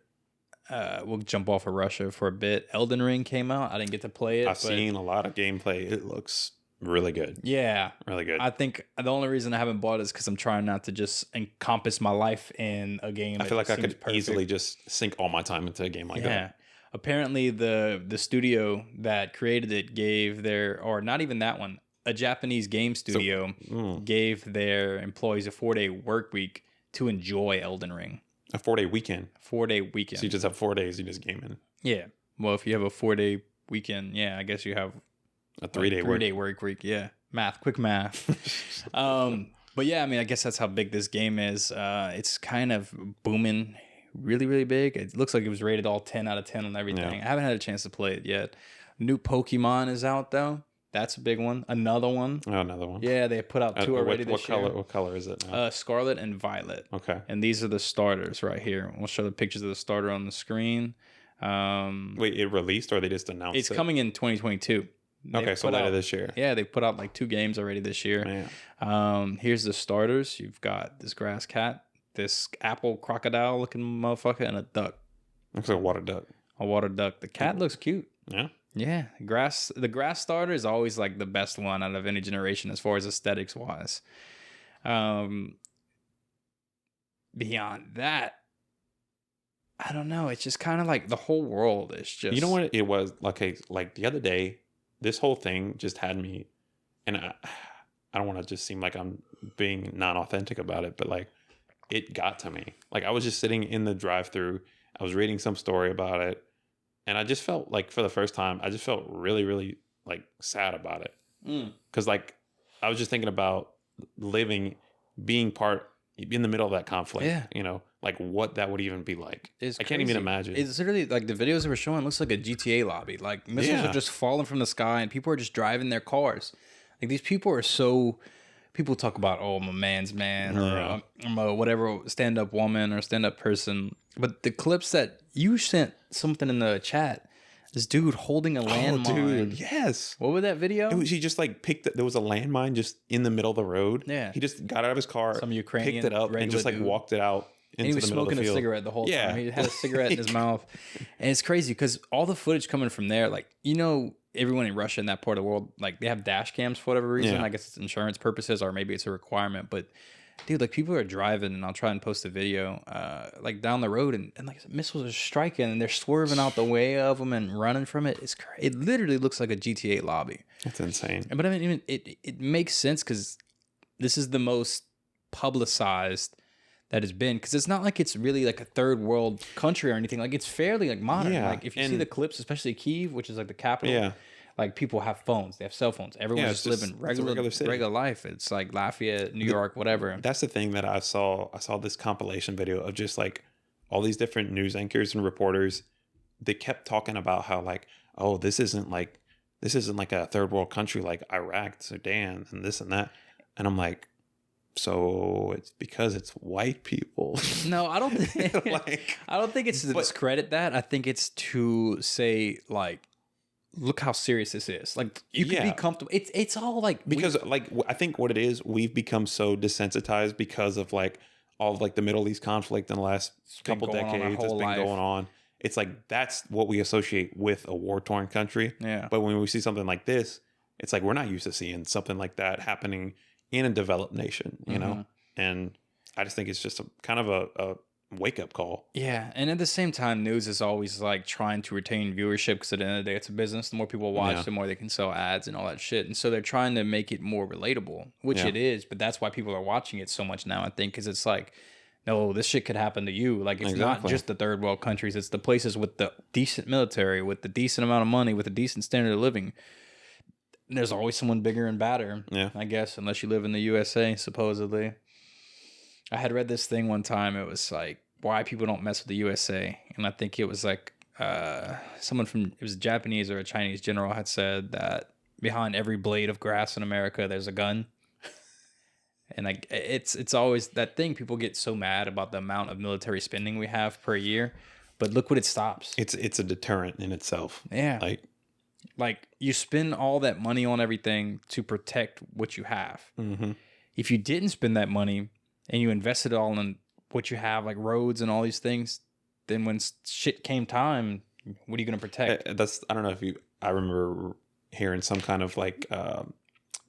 A: we'll jump off of Russia for a bit. Elden Ring came out. I didn't get to play it.
B: I've seen a lot of gameplay. It looks really good.
A: Yeah.
B: Really good.
A: I think the only reason I haven't bought it is because I'm trying not to just encompass my life in a game.
B: I feel like I could easily just sink all my time into a game like that.
A: Apparently the studio that created it gave or not even that one, a Japanese game studio gave their employees a 4-day work week to enjoy Elden Ring.
B: A 4-day weekend.
A: 4-day weekend.
B: So you just have 4 days, you just gaming.
A: Yeah. Well, if you have a 4-day weekend, I guess you have
B: a 3-day
A: work week. Yeah. Quick math. But yeah, I mean, I guess that's how big this game is. It's kind of booming really, really big. It looks like it was rated all 10 out of 10 on everything. I haven't had a chance to play it yet. New Pokemon is out though. That's a big one. Another one.
B: Oh, another one.
A: Yeah, they put out 2 already this year.
B: What color is it now?
A: Scarlet and Violet.
B: Okay.
A: And these are the starters right here. We'll show the pictures of the starter on the screen.
B: Wait, it released or they just announced it?
A: It's coming in 2022.
B: Okay, so later this year.
A: Yeah, they put out like 2 games already this year. Here's the starters. You've got this grass cat, this apple crocodile looking motherfucker, and a duck.
B: Looks like a water duck.
A: A water duck. The cat looks cute.
B: Yeah.
A: Yeah. The grass starter is always like the best one out of any generation as far as aesthetics wise. Beyond that, I don't know. It's just kind of like the whole world is just.
B: You know what it was? Like the other day, this whole thing just had me, and I don't want to just seem like I'm being non-authentic about it, but like it got to me. Like I was just sitting in the drive-thru, I was reading some story about it, and I just felt like for the first time, I just felt really, really like sad about it. Because like I was just thinking about being part in the middle of that conflict.
A: Yeah.
B: You know, like what that would even be like.
A: I
B: can't even imagine.
A: It's literally like the videos they were showing looks like a GTA lobby. Like missiles are just falling from the sky and people are just driving their cars. Like these people are so. People talk about, oh, I'm a man's man, or I'm a whatever stand-up woman or stand-up person. But the clips that you sent something in the chat, this dude holding a landmine.
B: Oh, dude, yes.
A: What was that video?
B: He just like there was a landmine just in the middle of the road.
A: Yeah.
B: He just got out of his car,
A: Some Ukrainian
B: picked it up, and just like
A: dude.
B: walked it out
A: And he was smoking a cigarette the whole time. He had a cigarette in his mouth. And it's crazy because all the footage coming from there, like, everyone in Russia in that part of the world, like, they have dash cams for whatever reason. I guess it's insurance purposes or maybe it's a requirement. But, dude, like, people are driving, and I'll try and post a video, like, down the road, and like, missiles are striking, and they're swerving out the way of them and running from it. It literally looks like a GTA lobby.
B: That's insane.
A: But, I mean, it makes sense because this is the most publicized that has been, because it's not like it's really like a third world country or anything. Like, it's fairly like modern. Like, if you see the clips, especially Kyiv, which is like the capital, like, people have phones, they have cell phones, everyone's just living regular life. It's like Lafayette, New York, whatever.
B: That's the thing that I saw this compilation video of just like all these different news anchors and reporters. They kept talking about how, like, oh, this isn't like a third world country like Iraq, Sudan, and this and that. And I'm like, so it's because it's white people.
A: No, I don't think I don't think it's to discredit that. I think it's to say, like, look how serious this is. Like, you can be comfortable. It's all like,
B: because I think what it is, we've become so desensitized because of like all of like the Middle East conflict in the last couple decades. It's been going on. It's like that's what we associate with a war-torn country.
A: Yeah.
B: But when we see something like this, it's like we're not used to seeing something like that happening in a developed nation, you know? And I just think it's just a kind of a wake-up call.
A: Yeah, and at the same time, news is always like trying to retain viewership because at the end of the day, it's a business. The more people watch, the more they can sell ads and all that shit. And so they're trying to make it more relatable, which it is, but that's why people are watching it so much now, I think, because it's like, no, this shit could happen to you. Like, it's not just the third world countries. It's the places with the decent military, with the decent amount of money, with a decent standard of living. There's always someone bigger and badder, I guess, unless you live in the USA, supposedly. I had read this thing one time. It was like, why people don't mess with the USA. And I think it was like it was a Japanese or a Chinese general had said that behind every blade of grass in America, there's a gun. And like, it's always that thing. People get so mad about the amount of military spending we have per year. But look what it stops.
B: It's a deterrent in itself.
A: Yeah. Like, you spend all that money on everything to protect what you have. Mm-hmm. If you didn't spend that money and you invested it all in what you have, like roads and all these things, then when shit came time, what are you going to protect?
B: I don't know if I remember hearing some kind of like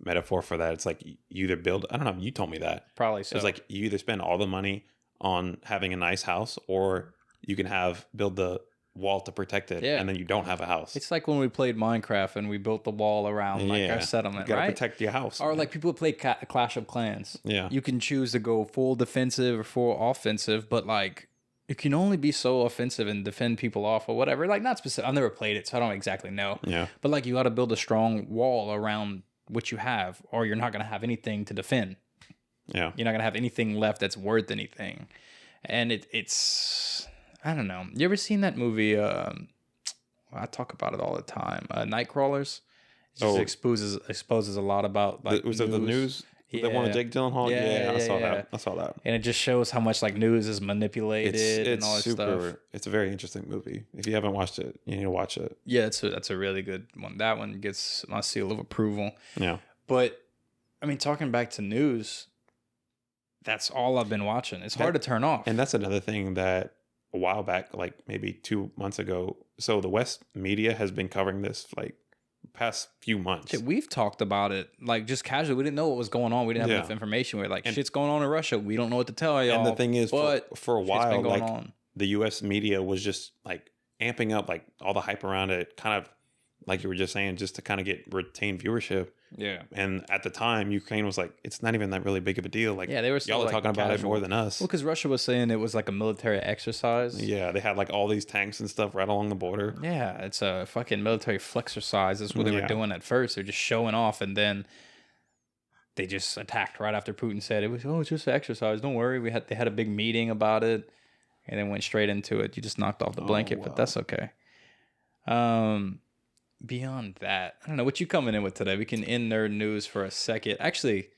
B: metaphor for that. It's like you either build, I don't know, you told me that.
A: Probably so.
B: It's like you either spend all the money on having a nice house or you can build the wall to protect it, and then you don't have a house.
A: It's like when we played Minecraft and we built the wall around like our settlement,
B: you gotta
A: right?
B: protect your house.
A: Or like people play Clash of Clans.
B: Yeah.
A: You can choose to go full defensive or full offensive, but like you can only be so offensive and defend people off or whatever. Like, not specific. I've never played it, so I don't exactly know.
B: Yeah.
A: But like, you got to build a strong wall around what you have, or you're not going to have anything to defend.
B: Yeah.
A: You're not going to have anything left that's worth anything. And it's, I don't know. You ever seen that movie? I talk about it all the time. Nightcrawlers. It just exposes a lot about like
B: was it the news? The one with Jake Gyllenhaal? Yeah, I saw that.
A: And it just shows how much like news is manipulated and all that stuff.
B: It's a very interesting movie. If you haven't watched it, you need to watch it.
A: Yeah, that's a really good one. That one gets my seal of approval.
B: Yeah.
A: But I mean, talking back to news, that's all I've been watching. It's hard to turn off.
B: And that's another thing that a while back, like maybe 2 months ago. So the West media has been covering this like past few months.
A: Shit, we've talked about it like just casually. We didn't know what was going on. We didn't have enough information. We're like, shit's going on in Russia. We don't know what to tell y'all.
B: And the thing is, for a while, like
A: on.
B: The U.S. media was just like amping up like all the hype around it, kind of like you were just saying, just to kind of retain viewership.
A: Yeah.
B: And at the time, Ukraine was like, it's not even that really big of a deal. Like,
A: they were still
B: y'all are talking about it more than us.
A: Well, because Russia was saying it was like a military exercise.
B: Yeah, they had like all these tanks and stuff right along the border.
A: Yeah, it's a fucking military flexercise. That's what they were doing at first. They're just showing off, and then they just attacked right after Putin said it's just an exercise. Don't worry. They had a big meeting about it, and then went straight into it. You just knocked off the blanket, but that's okay. Beyond that, I don't know what you coming in with today. We can end nerd news for a second. Actually,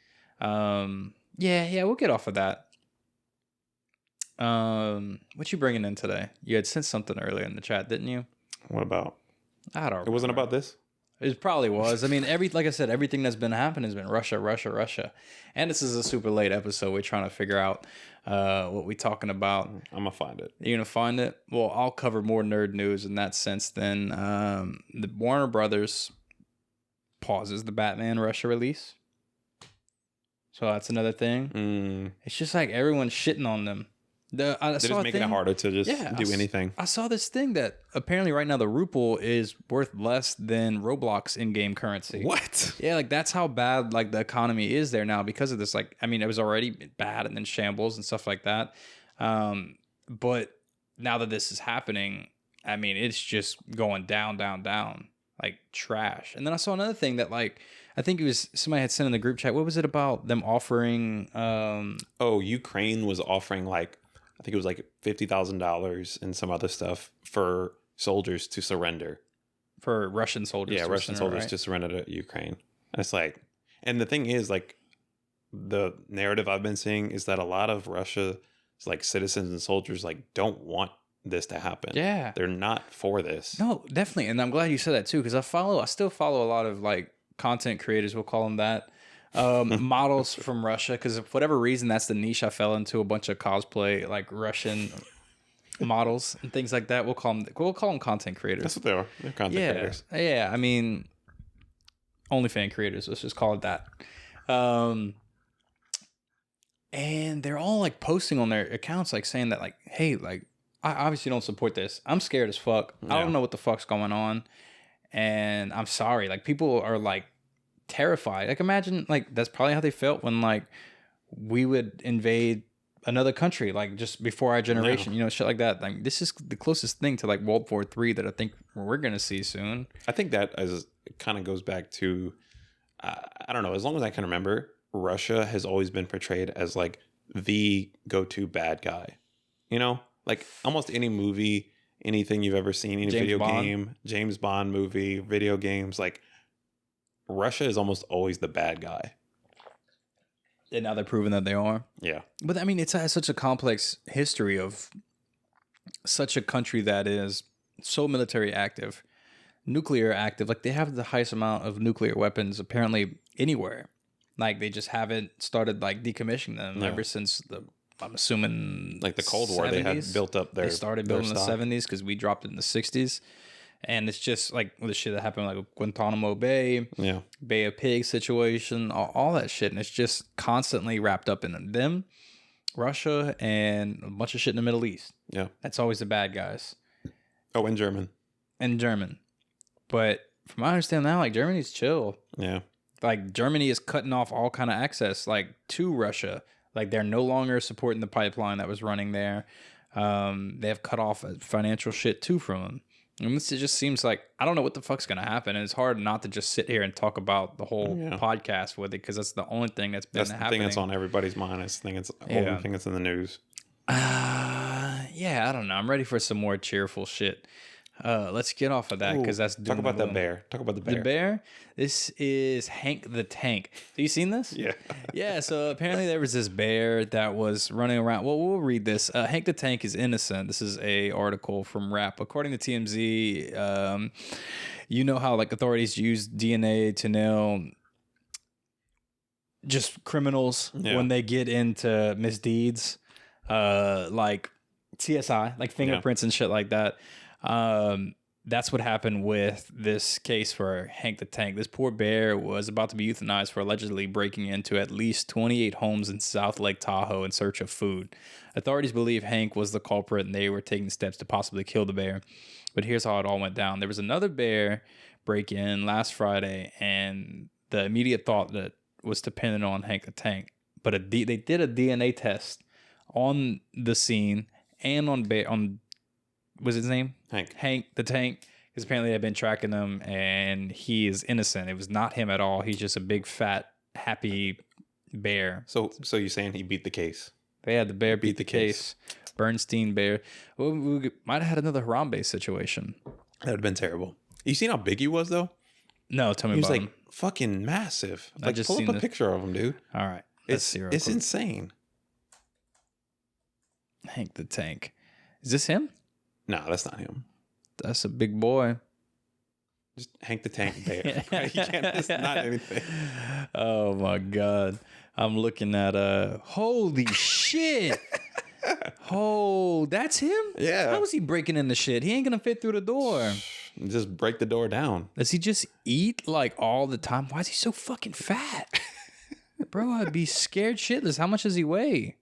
A: we'll get off of that. What you bringing in today? You had sent something earlier in the chat, didn't you?
B: What about?
A: I don't remember.
B: It wasn't about this?
A: It probably was. I mean, like I said, everything that's been happening has been Russia, Russia, Russia. And this is a super late episode. We're trying to figure out what we're talking about.
B: I'm gonna find it.
A: You're gonna find it? Well, I'll cover more nerd news in that sense. Then the Warner Brothers pauses the Batman Russia release. So that's another thing. It's just like everyone's shitting on them. They're just
B: making it harder to just do anything.
A: I saw this thing that apparently right now the ruble is worth less than Roblox in-game currency.
B: What?
A: Yeah, like that's how bad like the economy is there now because of this. Like, I mean, it was already bad and then shambles and stuff like that. But now that this is happening, I mean, it's just going down, down, down, like trash. And then I saw another thing that like, I think it was somebody had sent in the group chat. What was it about them offering?
B: Ukraine was offering like, I think it was like $50,000 and some other stuff for soldiers to surrender.
A: For Russian soldiers.
B: Yeah, Russian soldiers to surrender to Ukraine. And it's like, and the thing is, like, the narrative I've been seeing is that a lot of Russia's like citizens and soldiers like don't want this to happen.
A: Yeah,
B: they're not for this.
A: No, definitely, and I'm glad you said that too because I still follow a lot of like content creators. We'll call them that. Models from Russia because for whatever reason that's the niche I fell into. A bunch of cosplay like Russian models and things like that. We'll call them content creators.
B: That's what they are. They're content creators.
A: Yeah. I mean, OnlyFans creators. Let's just call it that. And they're all like posting on their accounts like saying that like, hey, like I obviously don't support this. I'm scared as fuck. I don't know what the fuck's going on, and I'm sorry. Like people are like terrified. Like imagine like that's probably how they felt when like we would invade another country like just before our generation, you know, shit like that. Like this is the closest thing to like World War III that I think we're gonna see soon.
B: I think that it kind of goes back to I don't know, as long as I can remember, Russia has always been portrayed as like the go-to bad guy, you know, like almost any movie, anything you've ever seen, any video game, James Bond movie, video games, like Russia is almost always the bad guy.
A: And now they're proving that they are.
B: Yeah.
A: But I mean, it has such a complex history of such a country that is so military active, nuclear active. Like they have the highest amount of nuclear weapons apparently anywhere. Like they just haven't started like decommissioning them ever since I'm assuming
B: like the Cold War, 70s. They had built up
A: They started building in the 70s because we dropped it in the 60s. And it's just like the shit that happened like Guantanamo Bay, Bay of Pigs situation, all that shit. And it's just constantly wrapped up in them, Russia, and a bunch of shit in the Middle East.
B: Yeah.
A: That's always the bad guys.
B: Oh, and German.
A: But from what I understand now, like Germany's chill.
B: Yeah.
A: Like Germany is cutting off all kind of access like to Russia. Like they're no longer supporting the pipeline that was running there. They have cut off financial shit too from them. And this just seems like I don't know what the fuck's gonna happen, and it's hard not to just sit here and talk about the whole podcast with it because that's the only thing that's been happening.
B: That's the thing that's on everybody's mind. It's the thing that's only thing that's in the news.
A: I don't know. I'm ready for some more cheerful shit. Let's get off of that because that's
B: talk about the bear. Talk about the bear.
A: The bear. This is Hank the Tank. Have you seen this?
B: Yeah.
A: Yeah. So apparently there was this bear that was running around. Well, we'll read this. Hank the Tank is innocent. This is a article from Rap. According to TMZ, you know how like authorities use DNA to nail just criminals when they get into misdeeds, like CSI, like fingerprints and shit like that. That's what happened with this case for Hank the Tank. This poor bear was about to be euthanized for allegedly breaking into at least 28 homes in South Lake Tahoe in search of food. Authorities believe Hank was the culprit and they were taking steps to possibly kill the bear. But here's how it all went down. There was another bear break-in last Friday, and the immediate thought that was dependent on Hank the Tank. But they did a DNA test on the scene and on was his name? Hank the Tank. Because apparently they've been tracking him and he is innocent. It was not him at all. He's just a big, fat, happy bear.
B: So you're saying he beat the case?
A: Yeah, the bear beat the case. Bernstein bear. Well, we might have had another Harambe situation.
B: That would have been terrible. You seen how big he was, though?
A: No, tell me about him.
B: He was like fucking massive. Like,
A: just
B: pull up a picture of him, dude.
A: All right.
B: It's insane.
A: Hank the Tank. Is this him?
B: No, that's not him.
A: That's a big boy.
B: Just Hank the Tank Bear. You can't miss not anything.
A: Oh my god. I'm looking at holy shit. Oh, that's him?
B: Yeah.
A: How is he breaking in the shit? He ain't gonna fit through the door.
B: Just break the door down.
A: Does he just eat like all the time? Why is he so fucking fat? Bro, I'd be scared shitless. How much does he weigh?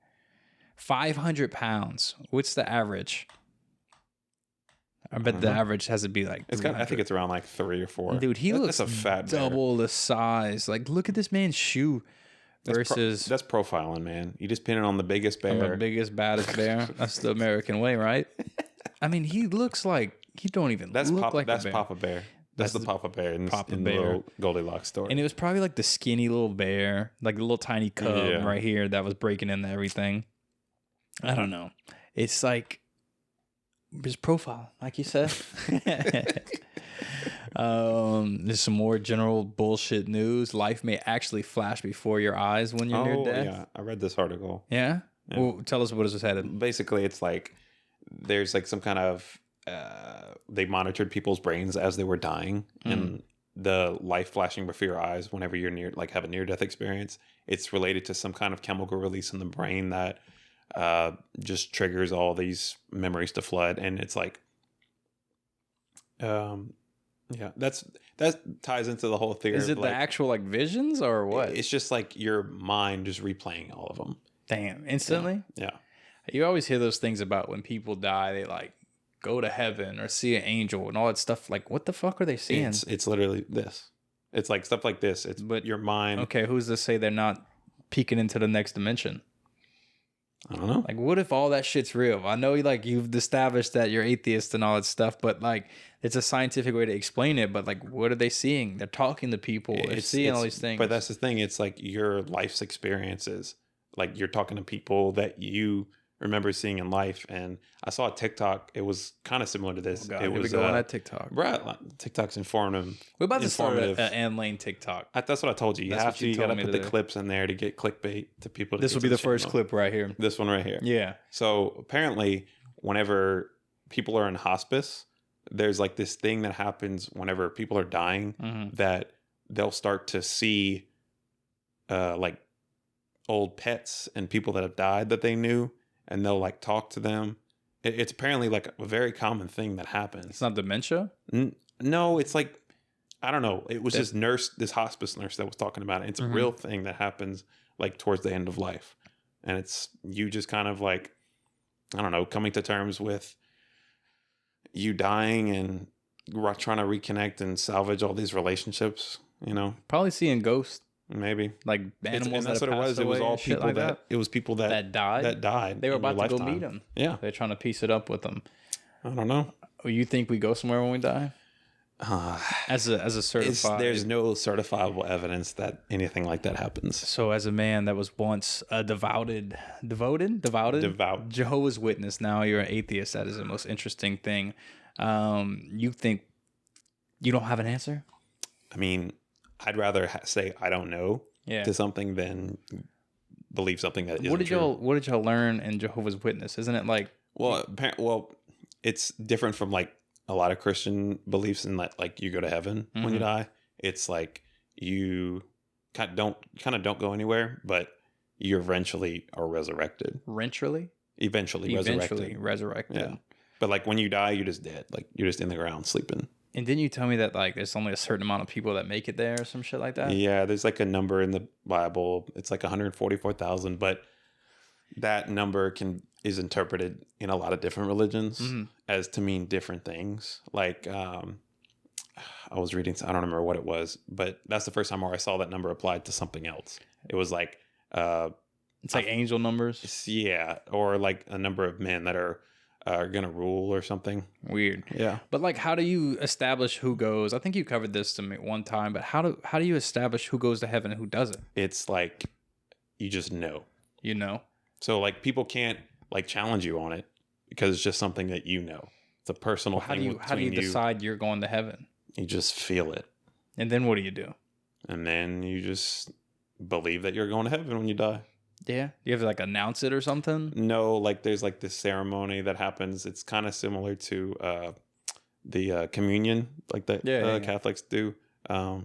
A: 500 pounds. What's the average? I bet the average has to be like
B: I think it's around like 3 or 4.
A: Dude, he looks
B: that's a fat bear.
A: double the size. Like, look at this man's shoe versus
B: That's profiling, man. You just pin it on the biggest bear.
A: I'm the biggest, baddest bear. That's the American way, right? I mean, he looks like he don't even look like a bear.
B: Papa Bear. That's the Papa Bear in the little Goldilocks story.
A: And it was probably like the skinny little bear, like the little tiny cub right here that was breaking into everything. I don't know. It's like his profile, like you said. There's some more general bullshit news. Life may actually flash before your eyes when you're near death.
B: Yeah, I read this article.
A: Yeah? Well, tell us what is headed.
B: Basically, it's like there's like some kind of they monitored people's brains as they were dying, and the life flashing before your eyes whenever you're near, like have a near death experience. It's related to some kind of chemical release in the brain that just triggers all these memories to flood, and it's like that ties into the whole theory.
A: Is it the actual like visions or what?
B: It's just like your mind just replaying all of them.
A: Damn, instantly?
B: Yeah.
A: You always hear those things about when people die, they like go to heaven or see an angel and all that stuff. Like, what the fuck are they seeing?
B: It's literally this. It's like stuff like this. It's but your mind.
A: Okay, who's to say they're not peeking into the next dimension?
B: I don't know.
A: Like, what if all that shit's real? I know, like, you've established that you're atheist and all that stuff, but like, it's a scientific way to explain it. But like, what are they seeing? They're talking to people. They're seeing all these things.
B: But that's the thing. It's like your life's experiences. Like you're talking to people that you remember seeing in life. And I saw a TikTok. It was kind of similar to this.
A: Oh God,
B: it was
A: on that TikTok.
B: Right, TikTok's informative.
A: We're about to start an Ann Lane TikTok.
B: That's what I told you. You got to put the clips in there to get clickbait to people.
A: This will be the first clip right here.
B: This one right here.
A: Yeah.
B: So apparently, whenever people are in hospice, there's like this thing that happens whenever people are dying that they'll start to see like old pets and people that have died that they knew, and they'll like talk to them. It's apparently like a very common thing that happens.
A: It's not dementia?
B: No, it's like, I don't know. It was this hospice nurse that was talking about it. It's a real thing that happens like towards the end of life. And it's you just kind of like, I don't know, coming to terms with you dying and trying to reconnect and salvage all these relationships, you know?
A: Probably seeing ghosts.
B: Maybe
A: like animals.
B: That's what it was. It was all people
A: like
B: that. It was people that
A: died.
B: That died.
A: They were about to go meet them.
B: Yeah,
A: they're trying to piece it up with them.
B: I don't know.
A: Oh, you think we go somewhere when we die? As a certified,
B: there's no certifiable evidence that anything like that happens.
A: So, as a man that was once a devout Jehovah's Witness, now you're an atheist. That is the most interesting thing. You think you don't have an answer?
B: I mean, I'd rather say I don't know to something than believe something that isn't true.
A: What did y'all learn in Jehovah's Witness? Isn't it like
B: well, it's different from like a lot of Christian beliefs in that like you go to heaven when you die. It's like you kind of don't go anywhere, but you eventually are resurrected. Eventually resurrected. Yeah. But like when you die, you're just dead. Like you're just in the ground sleeping.
A: And didn't you tell me that like there's only a certain amount of people that make it there or some shit like that?
B: Yeah, there's like a number in the Bible. It's like 144,000, but that number is interpreted in a lot of different religions as to mean different things. Like I was reading, I don't remember what it was, but that's the first time where I saw that number applied to something else. It was like
A: it's like angel numbers.
B: Yeah, or like a number of men that are gonna rule or something.
A: Weird.
B: Yeah.
A: But like, how do you establish who goes? I think you covered this to me one time, but how do you establish who goes to heaven and who doesn't?
B: It's like you just know.
A: You know.
B: So like people can't like challenge you on it because it's just something that you know. It's a personal thing.
A: How do you decide you're going to heaven?
B: You just feel it.
A: And then what do you do?
B: And then you just believe that you're going to heaven when you die.
A: Yeah. You have to like announce it or something?
B: No, like there's like this ceremony that happens. It's kind of similar to the communion, like the Catholics do.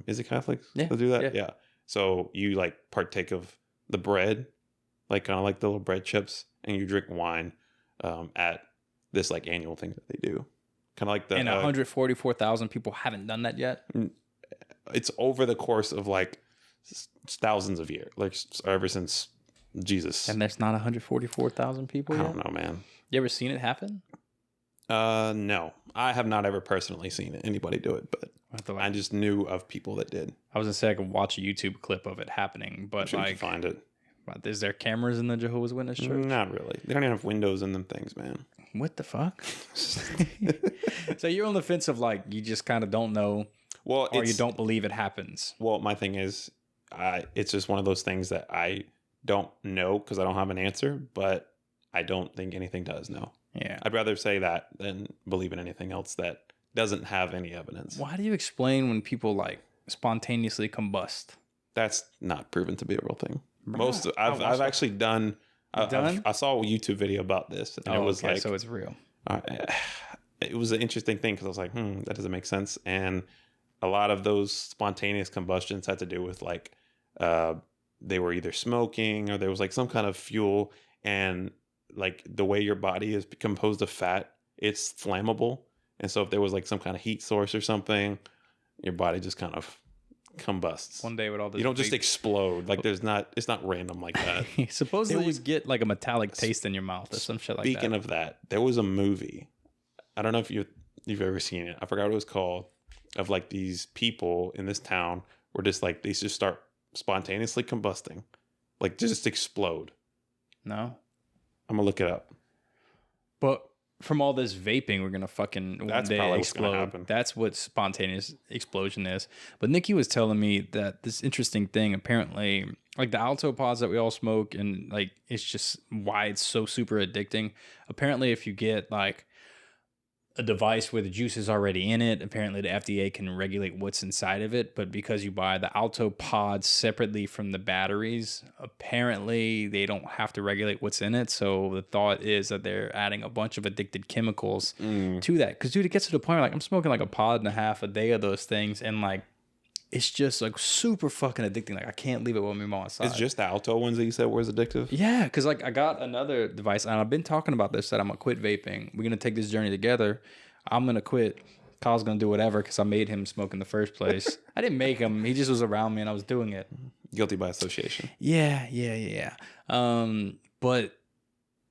B: Is it Catholics that do that? Yeah. So you like partake of the bread, like kind of like the little bread chips, and you drink wine at this like annual thing that they do. Kind of like the.
A: And 144,000 people haven't done that yet.
B: It's over the course of like thousands of years, like ever since Jesus.
A: And there's not 144,000 people yet?
B: I don't know, man.
A: You ever seen it happen?
B: No, I have not ever personally seen anybody do it, but I just knew of people that did.
A: I was gonna say I could watch a YouTube clip of it happening, but
B: I'm sure you can find it.
A: Is there cameras in the Jehovah's Witness church?
B: Not really. They don't even have windows in them things, man.
A: What the fuck? So you're on the fence of like you just kind of don't know, or you don't believe it happens.
B: Well, my thing is, it's just one of those things that I don't know because I don't have an answer, but I don't think anything does. No.
A: Yeah.
B: I'd rather say that than believe in anything else that doesn't have any evidence.
A: Why do you explain when people like spontaneously combust?
B: That's not proven to be a real thing.
A: Bruh,
B: I've actually done. I saw a YouTube video about this, and it was like,
A: so it's real.
B: It was an interesting thing because I was like, that doesn't make sense. And a lot of those spontaneous combustions had to do with like they were either smoking or there was like some kind of fuel, and like the way your body is composed of fat, it's flammable. And so if there was like some kind of heat source or something, your body just kind of combusts.
A: One day with all this,
B: you don't just explode. Like it's not random like that.
A: Supposedly you get like a metallic taste in your mouth or some shit like that.
B: Speaking of that, there was a movie. I don't know if you've ever seen it. I forgot what it was called. Of like these people in this town where just like they just start spontaneously combusting, like just explode.
A: No.
B: I'm gonna look it up.
A: But from all this vaping, we're gonna fucking one day explode. That's what spontaneous explosion is. But Nikki was telling me that this interesting thing, apparently, like the alto pods that we all smoke, and like it's just why it's so super addicting. Apparently, if you get like a device where the juice is already in it, apparently the FDA can regulate what's inside of it, but because you buy the alto pods separately from the batteries, apparently they don't have to regulate what's in it. So the thought is that they're adding a bunch of addicted chemicals to that, because dude, it gets to the point where like I'm smoking like a pod and a half a day of those things, and like it's just like super fucking addicting. Like I can't leave it with me on my side.
B: It's just the alto ones that you said was addictive?
A: Yeah, because like I got another device, and I've been talking about this, that I'm gonna quit vaping. We're gonna take this journey together. I'm gonna quit. Kyle's gonna do whatever because I made him smoke in the first place. I didn't make him. He just was around me and I was doing it.
B: Guilty by association.
A: Yeah. But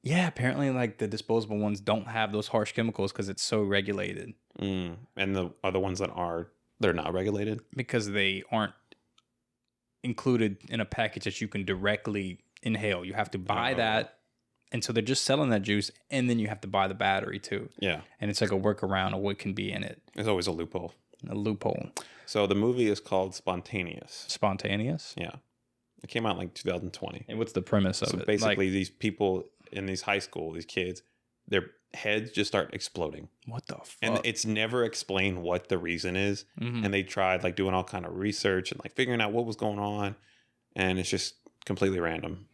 A: yeah, apparently like the disposable ones don't have those harsh chemicals because it's so regulated.
B: And the other ones that are, they're not regulated?
A: Because they aren't included in a package that you can directly inhale. You have to buy that. And so they're just selling that juice, and then you have to buy the battery too. Yeah. And it's like a workaround of what can be in it.
B: There's always a loophole.
A: A loophole.
B: So the movie is called Spontaneous.
A: Spontaneous?
B: Yeah. It came out in like 2020.
A: And what's the premise of it?
B: So basically these people in these high school, these kids, their heads just start exploding.
A: What the fuck?
B: And it's never explained what the reason is. Mm-hmm. And they tried like doing all kind of research and like figuring out what was going on. And it's just completely random.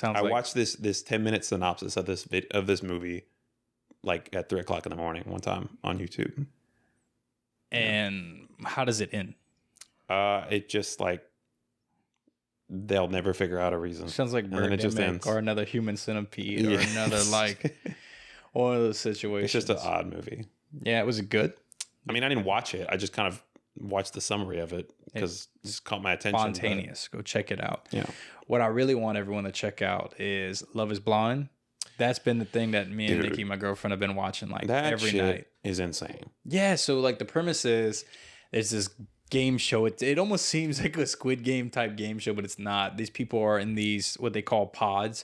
B: I watched this 10-minute synopsis of this movie like at 3:00 in the morning one time on YouTube.
A: And how does it end?
B: It just like they'll never figure out a reason.
A: Sounds like Birdemic or another Human Centipede or another like one of those situations.
B: It's just an odd movie.
A: Yeah, was it good?
B: I mean, I didn't watch it. I just kind of watched the summary of it because it just caught my attention.
A: Spontaneous. Go check it out.
B: Yeah.
A: What I really want everyone to check out is Love is Blind. That's been the thing that me and Nikki, my girlfriend, have been watching like every night.
B: Is insane.
A: Yeah. So like the premise is there's this game show. It almost seems like a Squid Game type game show, but it's not. These people are in these what they call pods.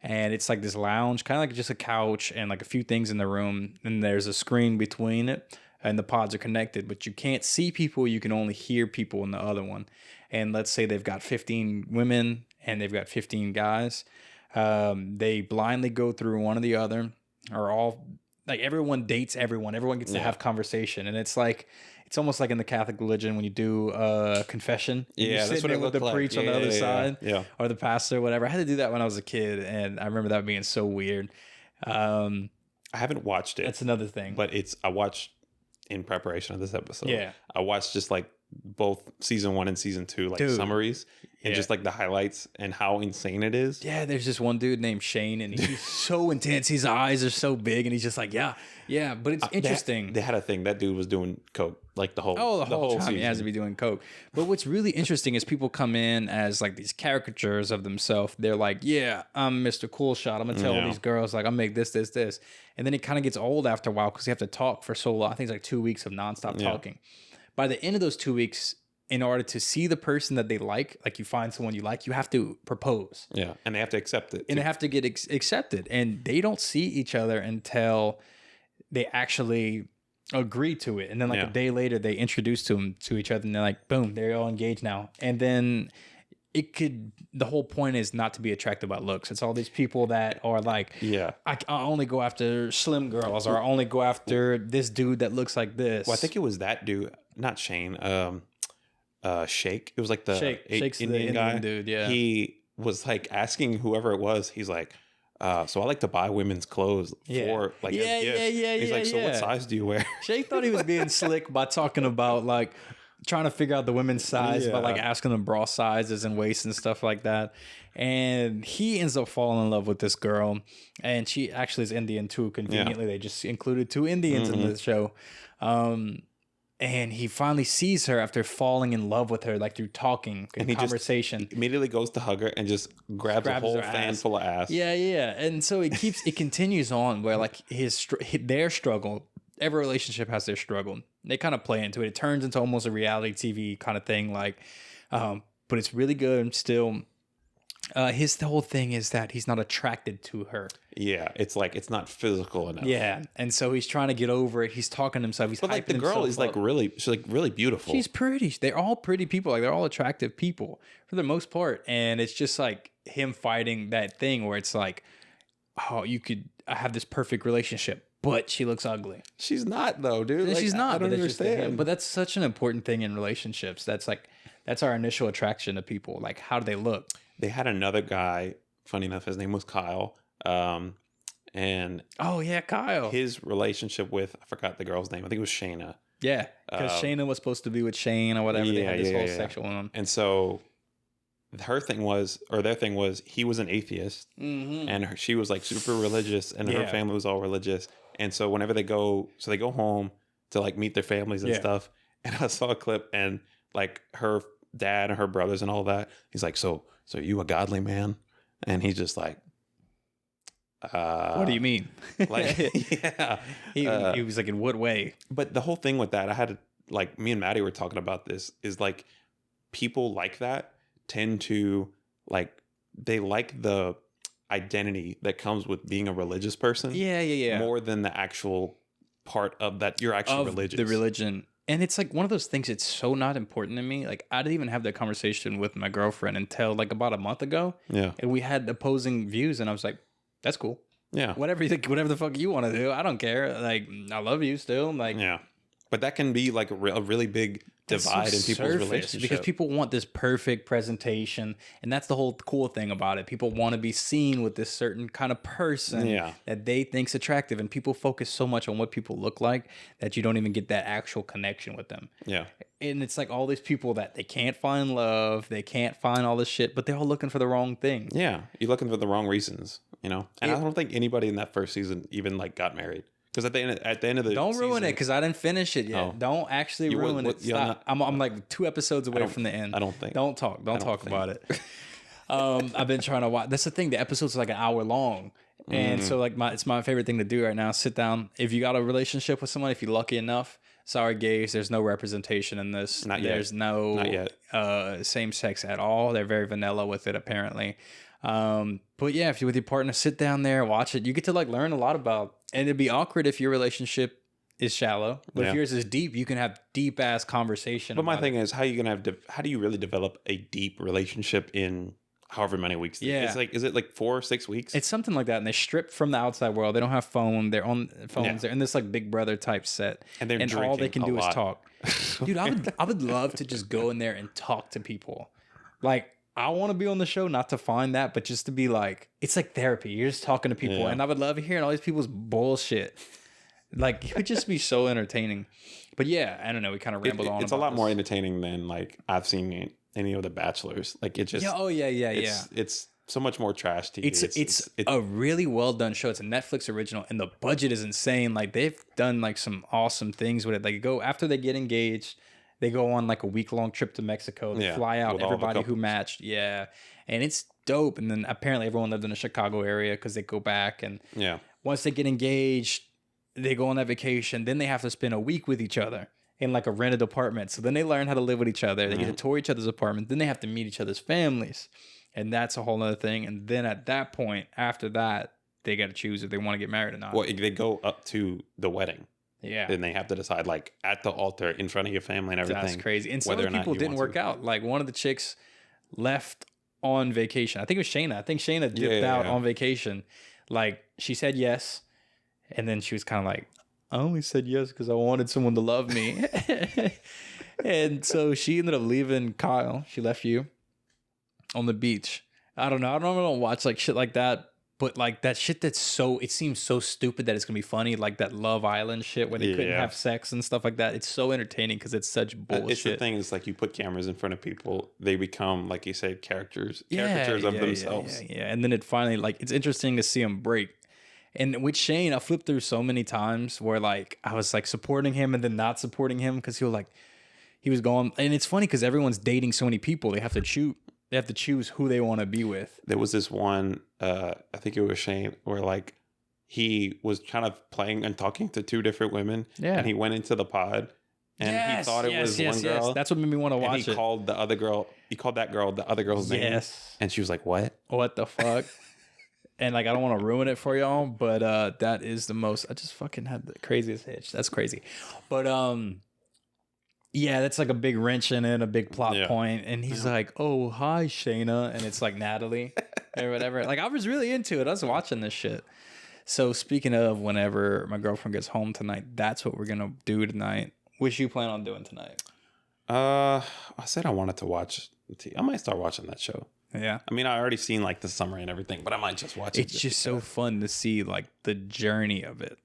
A: And it's like this lounge, kind of like just a couch and like a few things in the room. And there's a screen between it. And the pods are connected, but you can't see people. You can only hear people in the other one. And let's say they've got 15 women and they've got 15 guys. They blindly go through one or the other, or all like everyone dates everyone. Everyone gets to have conversation. And it's like, it's almost like in the Catholic religion when you do a confession.
B: Yeah, that's what it
A: with the
B: like.
A: priest on the other side.
B: Yeah.
A: Or the pastor, or whatever. I had to do that when I was a kid. And I remember that being so weird.
B: I haven't watched it.
A: That's another thing.
B: But I watched in preparation of this episode.
A: Yeah.
B: I watched just like both season 1 and season 2 like summaries and just like the highlights and how insane it is.
A: Yeah, there's just one dude named Shane, and he's so intense. His eyes are so big, and he's just like, yeah. But it's interesting.
B: They had a thing. That dude was doing coke like the whole
A: the whole time
B: season.
A: he has to be doing coke. But what's really interesting is people come in as like these caricatures of themselves. They're like, yeah, I'm Mr. Cool Shot. I'm gonna tell all these girls like I'll make this, and then it kind of gets old after a while because you have to talk for so long. I think it's like 2 weeks of nonstop talking. By the end of those 2 weeks, in order to see the person that they like you find someone you like, you have to propose.
B: Yeah, and they have to accept it.
A: And they have to get accepted. And they don't see each other until they actually agree to it. And then like a day later, they introduce them to each other and they're like, boom, they're all engaged now. And then the whole point is not to be attracted by looks. It's all these people that are like, I only go after slim girls, or I only go after this dude that looks like this.
B: Well, I think it was that dude, not Shane, Shake. It was like the
A: Shake's
B: Indian
A: the
B: guy.
A: Indian dude, yeah.
B: He was like asking whoever it was, he's like, so I like to buy women's clothes for like as gifts. He's like, so what size do you wear?
A: Shake thought he was being slick by talking about like trying to figure out the women's size by like asking them bra sizes and waist and stuff like that. And he ends up falling in love with this girl, and she actually is Indian too. Conveniently, they just included 2 Indians in the show. And he finally sees her after falling in love with her, like through talking and conversation.
B: Immediately goes to hug her and just grabs a whole fan full of ass.
A: Yeah. And so it continues on where like their struggle. Every relationship has their struggle. They kind of play into it. It turns into almost a reality TV kind of thing, like, but it's really good still. His whole thing is that he's not attracted to her.
B: Yeah, it's like it's not physical enough.
A: Yeah, and so he's trying to get over it. He's talking to himself. But
B: like the girl is like she's like really beautiful.
A: She's pretty. They're all pretty people. Like they're all attractive people for the most part. And it's just like him fighting that thing where it's like, oh, you could have this perfect relationship, but she looks ugly.
B: She's not though, dude. Like,
A: she's not.
B: I don't understand.
A: But that's such an important thing in relationships. That's our initial attraction to people. Like, how do they look?
B: They had another guy, funny enough, his name was Kyle. And
A: Kyle.
B: His relationship with, I forgot the girl's name. I think it was Shayna.
A: Yeah, because Shayna was supposed to be with Shane or whatever. They had this whole sexual one.
B: And so their thing was, he was an atheist, and she was like super religious, and her family was all religious. And so whenever they go home to like meet their families and stuff. And I saw a clip, and like her dad and her brothers and all that. He's like, so are you a godly man? And he's just like,
A: what do you mean?
B: Like, yeah.
A: He was like, in what way?
B: But the whole thing with that, I had to, like, me and Maddie were talking about this, is like people like that tend to like, they like the identity that comes with being a religious person.
A: Yeah.
B: More than the actual part of that you're actually religious.
A: The religion. And it's like one of those things, it's so not important to me. Like, I didn't even have that conversation with my girlfriend until like about a month ago.
B: Yeah.
A: And we had opposing views, and I was like, that's cool.
B: Yeah.
A: Whatever the fuck you want to do. I don't care. Like, I love you still. Like,
B: yeah. But that can be like a really big divide in people's relationships.
A: Because people want this perfect presentation. And that's the whole cool thing about it. People want to be seen with this certain kind of person that they think's attractive. And people focus so much on what people look like that you don't even get that actual connection with them.
B: Yeah.
A: And it's like all these people that they can't find love. They can't find all this shit, but they're all looking for the wrong thing.
B: Yeah. You're looking for the wrong reasons, you know? And I don't think anybody in that first season even like got married. Because at the end of the
A: don't
B: season,
A: ruin it, because I didn't finish it yet.
B: Oh.
A: Don't actually ruin it. Stop. I'm like 2 episodes away from the end.
B: I don't think.
A: Don't talk about it. I've been trying to watch. That's the thing. The episodes are like an hour long, and so like it's my favorite thing to do right now. Sit down. If you got a relationship with someone, if you're lucky enough. Sorry, gays. There's no representation in this.
B: Not yet.
A: There's no
B: Not yet.
A: Same sex at all. They're very vanilla with it, apparently. But yeah, if you're with your partner, sit down there, watch it. You get to like learn a lot about. And it'd be awkward if your relationship is shallow, but if yours is deep, you can have deep ass conversation.
B: But my thing is, how do you really develop a deep relationship in however many weeks?
A: Yeah,
B: it's like, is it like 4 or 6 weeks?
A: It's something like that, and they're stripped from the outside world. They don't have phone. They're on phones. Yeah. They're in this like Big Brother type set, and all they can do is talk. Dude, I would love to just go in there and talk to people, like. I want to be on the show, not to find that, but just to be like, it's like therapy. You're just talking to people, and I would love hearing all these people's bullshit. Like it would just be so entertaining. But yeah, I don't know. We kind of rambled on.
B: It's a lot more entertaining than like I've seen any of the Bachelors. Like it just It's so much more trash TV.
A: It's a really well done show. It's a Netflix original, and the budget is insane. Like they've done like some awesome things with it. Like go after they get engaged, they go on like a week-long trip to Mexico. They fly out everybody who matched. Yeah, and it's dope. And then apparently everyone lived in the Chicago area because they go back and once they get engaged, they go on that vacation. Then they have to spend a week with each other in like a rented apartment. So then they learn how to live with each other. They get to tour each other's apartment. Then they have to meet each other's families. And that's a whole other thing. And then at that point, after that, they got to choose if they want to get married or not.
B: Well, they go up to the wedding.
A: Yeah.
B: And they have to decide like at the altar in front of your family and everything.
A: That's crazy. And some of the people didn't work out. Like one of the chicks left on vacation. I think it was Shayna. I think Shayna dipped out on vacation. Like she said yes. And then she was kind of like, I only said yes because I wanted someone to love me. And so she ended up leaving Kyle. She left you on the beach. I don't know. I don't watch like shit like that. But like that shit that's so, it seems so stupid that it's going to be funny. Like that Love Island shit where they couldn't have sex and stuff like that. It's so entertaining because it's such bullshit.
B: It's the thing is like you put cameras in front of people. They become, like you said, caricatures of themselves.
A: Yeah. And then it finally, like, it's interesting to see them break. And with Shane, I flipped through so many times where like I was like supporting him and then not supporting him because he was going. And it's funny because everyone's dating so many people. They have to choose who they want to be with.
B: There was this one, I think it was Shane, where like he was kind of playing and talking to two different women. Yeah. And he went into the pod and he thought it was one girl.
A: Yes. That's what made me want to watch it.
B: He called the other girl. He called that girl the other girl's name. Yes. And she was like, "What?
A: What the fuck?" And like I don't want to ruin it for y'all, but that is the most. I just fucking had the craziest hitch. That's crazy. But yeah, that's like a big wrench in it, a big plot point. And he's like, "Oh, hi, Shayna," and it's like Natalie or whatever. Like I was really into it. I was watching this shit. So speaking of, whenever my girlfriend gets home tonight, that's what we're gonna do tonight. What you plan on doing tonight?
B: I said I wanted to watch. I might start watching that show.
A: Yeah.
B: I mean, I already seen like the summary and everything, but I might just watch it.
A: It's just so fun to see like the journey of it.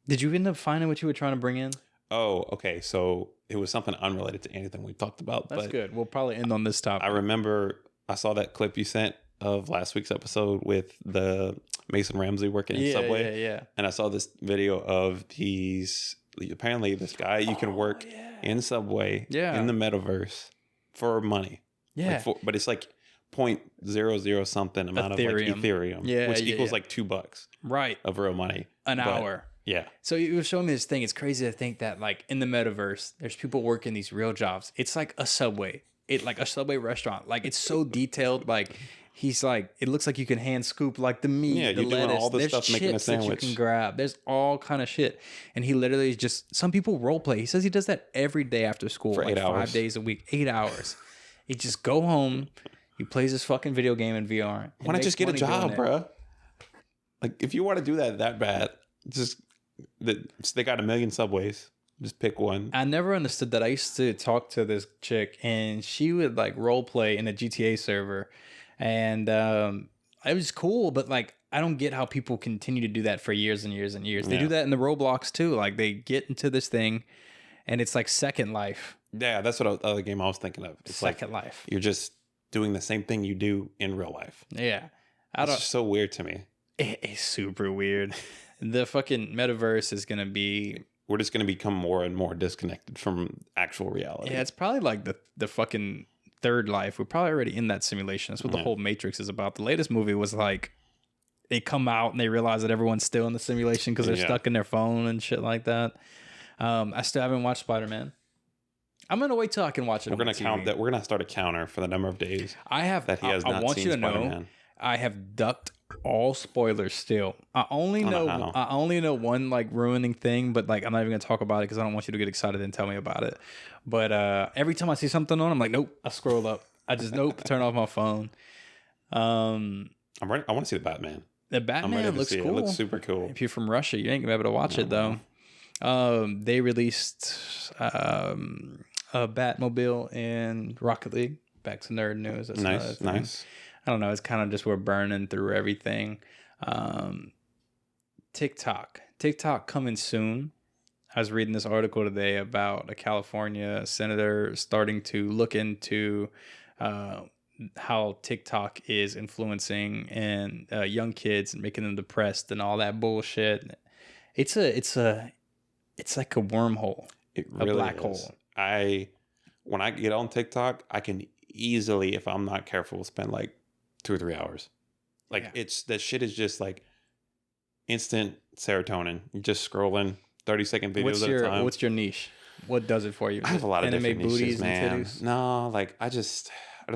A: Did you end up finding what you were trying to bring in?
B: Oh, okay. So it was something unrelated to anything we talked about.
A: That's good. We'll probably end on this topic.
B: I remember I saw that clip you sent of last week's episode with the Mason Ramsey working in Subway.
A: Yeah.
B: And I saw this video of apparently this guy, you can work in Subway in the metaverse for money.
A: Yeah.
B: Like but it's like 0.00 something amount of like Ethereum, which equals like $2,
A: right,
B: of real money
A: an hour.
B: Yeah.
A: So you were showing me this thing. It's crazy to think that like in the metaverse, there's people working these real jobs. It's like a Subway, like a Subway restaurant. Like it's so detailed. Like he's like, it looks like you can hand scoop like the meat, the lettuce. Doing all this stuff making a sandwich. That you can grab. There's all kind of shit. And he literally is just, some people role play. He says he does that every day after school, for like 5 days a week, 8 hours. He just go home. He plays this fucking video game in VR.
B: Why not just get a job, bro? Like, if you want to do that bad, they got 1 million Subways. Just pick one.
A: I never understood that. I used to talk to this chick, and she would like role play in a GTA server, and it was cool. But like, I don't get how people continue to do that for years and years and years. They do that in the Roblox too. Like, they get into this thing, and it's like Second Life.
B: Yeah, that's what other game I was thinking of. It's
A: Second Life.
B: You're just doing the same thing you do in real life.
A: Yeah.
B: It's just so weird to me.
A: It's super weird. The fucking metaverse is going to be...
B: We're just going to become more and more disconnected from actual reality.
A: Yeah, it's probably like the fucking third life. We're probably already in that simulation. That's what the whole Matrix is about. The latest movie was like, they come out and they realize that everyone's still in the simulation because they're stuck in their phone and shit like that. I still haven't watched Spider-Man. I'm gonna wait till I can watch it.
B: We're gonna count that. We're gonna start a counter for the number of days that he has not seen Spider-Man. I want you to know, I have ducked all spoilers. Still, I only know one like ruining thing, but like I'm not even gonna talk about it because I don't want you to get excited and tell me about it. But every time I see something on, I'm like, nope. I scroll up. I just turn off my phone. I'm ready. I want to see the Batman.
A: The Batman looks cool.
B: It looks super cool.
A: If you're from Russia, you ain't gonna be able to watch it though. They released a Batmobile in Rocket League. Back to nerd news. That's nice. I don't know. It's kind of just we're burning through everything. TikTok. TikTok coming soon. I was reading this article today about a California senator starting to look into how TikTok is influencing and young kids and making them depressed and all that bullshit. It's like a wormhole,
B: It really
A: a black
B: is.
A: hole.
B: When I get on TikTok, I can easily, if I'm not careful, spend like 2 or 3 hours. Like that shit is just like instant serotonin. You're just scrolling 30-second videos at a time.
A: What's your niche? What does it for you?
B: I have a lot of different niches,
A: booties
B: man.
A: and titties?
B: No, like I just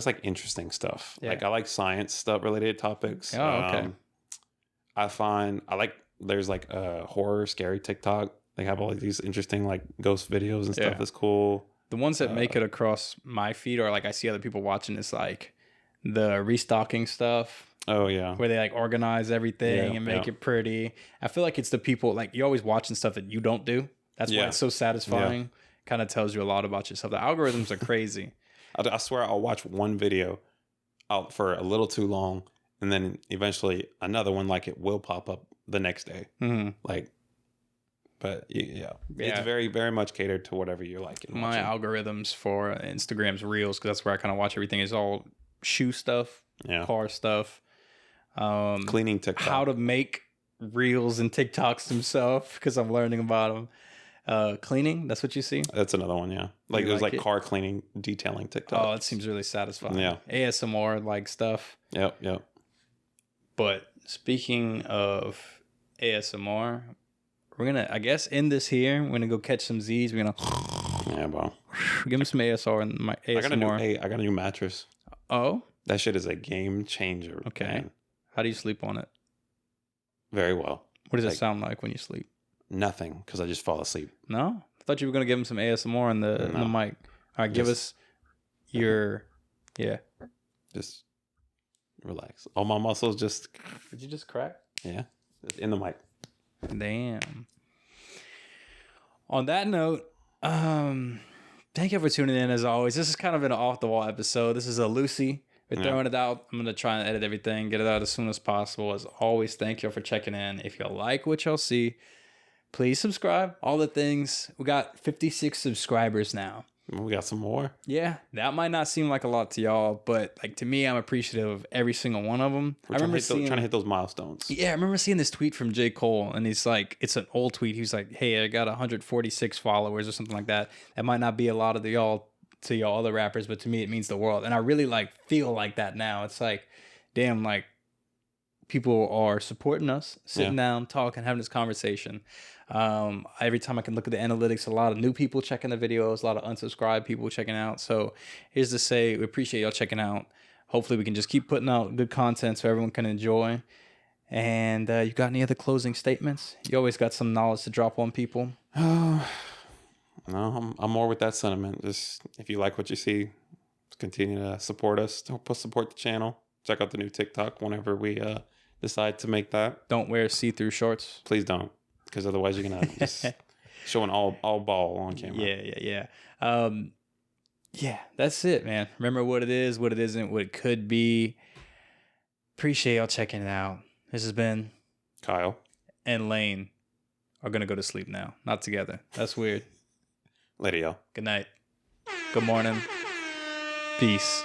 B: like interesting stuff.
A: Yeah.
B: Like I like science stuff related topics.
A: Oh, okay.
B: There's like a horror, scary TikTok. They have all these interesting like ghost videos and stuff. That's cool.
A: The ones that make it across my feed, or like I see other people watching, is like the restocking stuff.
B: Oh yeah,
A: where they like organize everything and make it pretty. I feel like it's the people, like you're always watching stuff that you don't do. That's why it's so satisfying. Yeah. Kind of tells you a lot about yourself. The algorithms are crazy.
B: I swear I'll watch one video out for a little too long, and then eventually another one like it will pop up the next day. Mm-hmm. Like, but it's very, very much catered to whatever you like.
A: My algorithms for Instagram's Reels, because that's where I kind of watch everything, is all shoe stuff, car stuff,
B: cleaning TikTok,
A: how to make Reels and TikToks themselves, because I'm learning about them. Cleaning, that's what you see?
B: That's another one, yeah. Like it was like car cleaning, detailing TikTok.
A: Oh, that seems really satisfying.
B: Yeah.
A: ASMR like stuff.
B: Yep.
A: But speaking of ASMR, we're gonna, I guess, end this here. We're gonna go catch some Z's. We're gonna
B: bro.
A: Give me some ASMR and my ASMR.
B: I got a new mattress.
A: Oh?
B: That shit is a game changer.
A: Okay.
B: Man.
A: How do you sleep on it?
B: Very well.
A: What does it sound like when you sleep?
B: Nothing, because I just fall asleep.
A: No? I thought you were going to give him some ASMR on the mic. All right, give us your... Yeah.
B: Just relax. All my muscles just...
A: Did you just crack?
B: Yeah. Just in the mic.
A: Damn. On that note, thank you for tuning in as always. This is kind of an off-the-wall episode. This is a Lucy. We're throwing it out. I'm going to try and edit everything, get it out as soon as possible. As always, thank you for checking in. If you like what y'all see, please subscribe. All the things. We got 56 subscribers now.
B: We got some more.
A: Yeah, that might not seem like a lot to y'all, but like to me, I'm appreciative of every single one of them.
B: I remember trying to hit those milestones.
A: Yeah, I remember seeing this tweet from J. Cole, and he's like, it's an old tweet. He's like, hey, I got 146 followers or something like that. That might not be a lot of y'all to y'all other rappers, but to me, it means the world. And I really like feel like that now. It's like, damn, like people are supporting us, sitting down, talking, having this conversation. Every time I can look at the analytics, a lot of new people checking the videos, a lot of unsubscribed people checking out. So here's to say we appreciate y'all checking out. Hopefully we can just keep putting out good content so everyone can enjoy. And you got any other closing statements? You always got some knowledge to drop on people.
B: No, I'm more with that sentiment. Just if you like what you see, continue to support us. Support the channel. Check out the new TikTok whenever we decide to make that.
A: Don't wear see-through shorts.
B: Please don't, because otherwise you're gonna just showing all ball on camera.
A: Yeah. Yeah, that's it, man. Remember what it is, what it isn't, what it could be. Appreciate y'all checking it out. This has been
B: Kyle
A: and Lane are gonna go to sleep now. Not together. That's weird.
B: Later, y'all.
A: Good night. Good morning. Peace.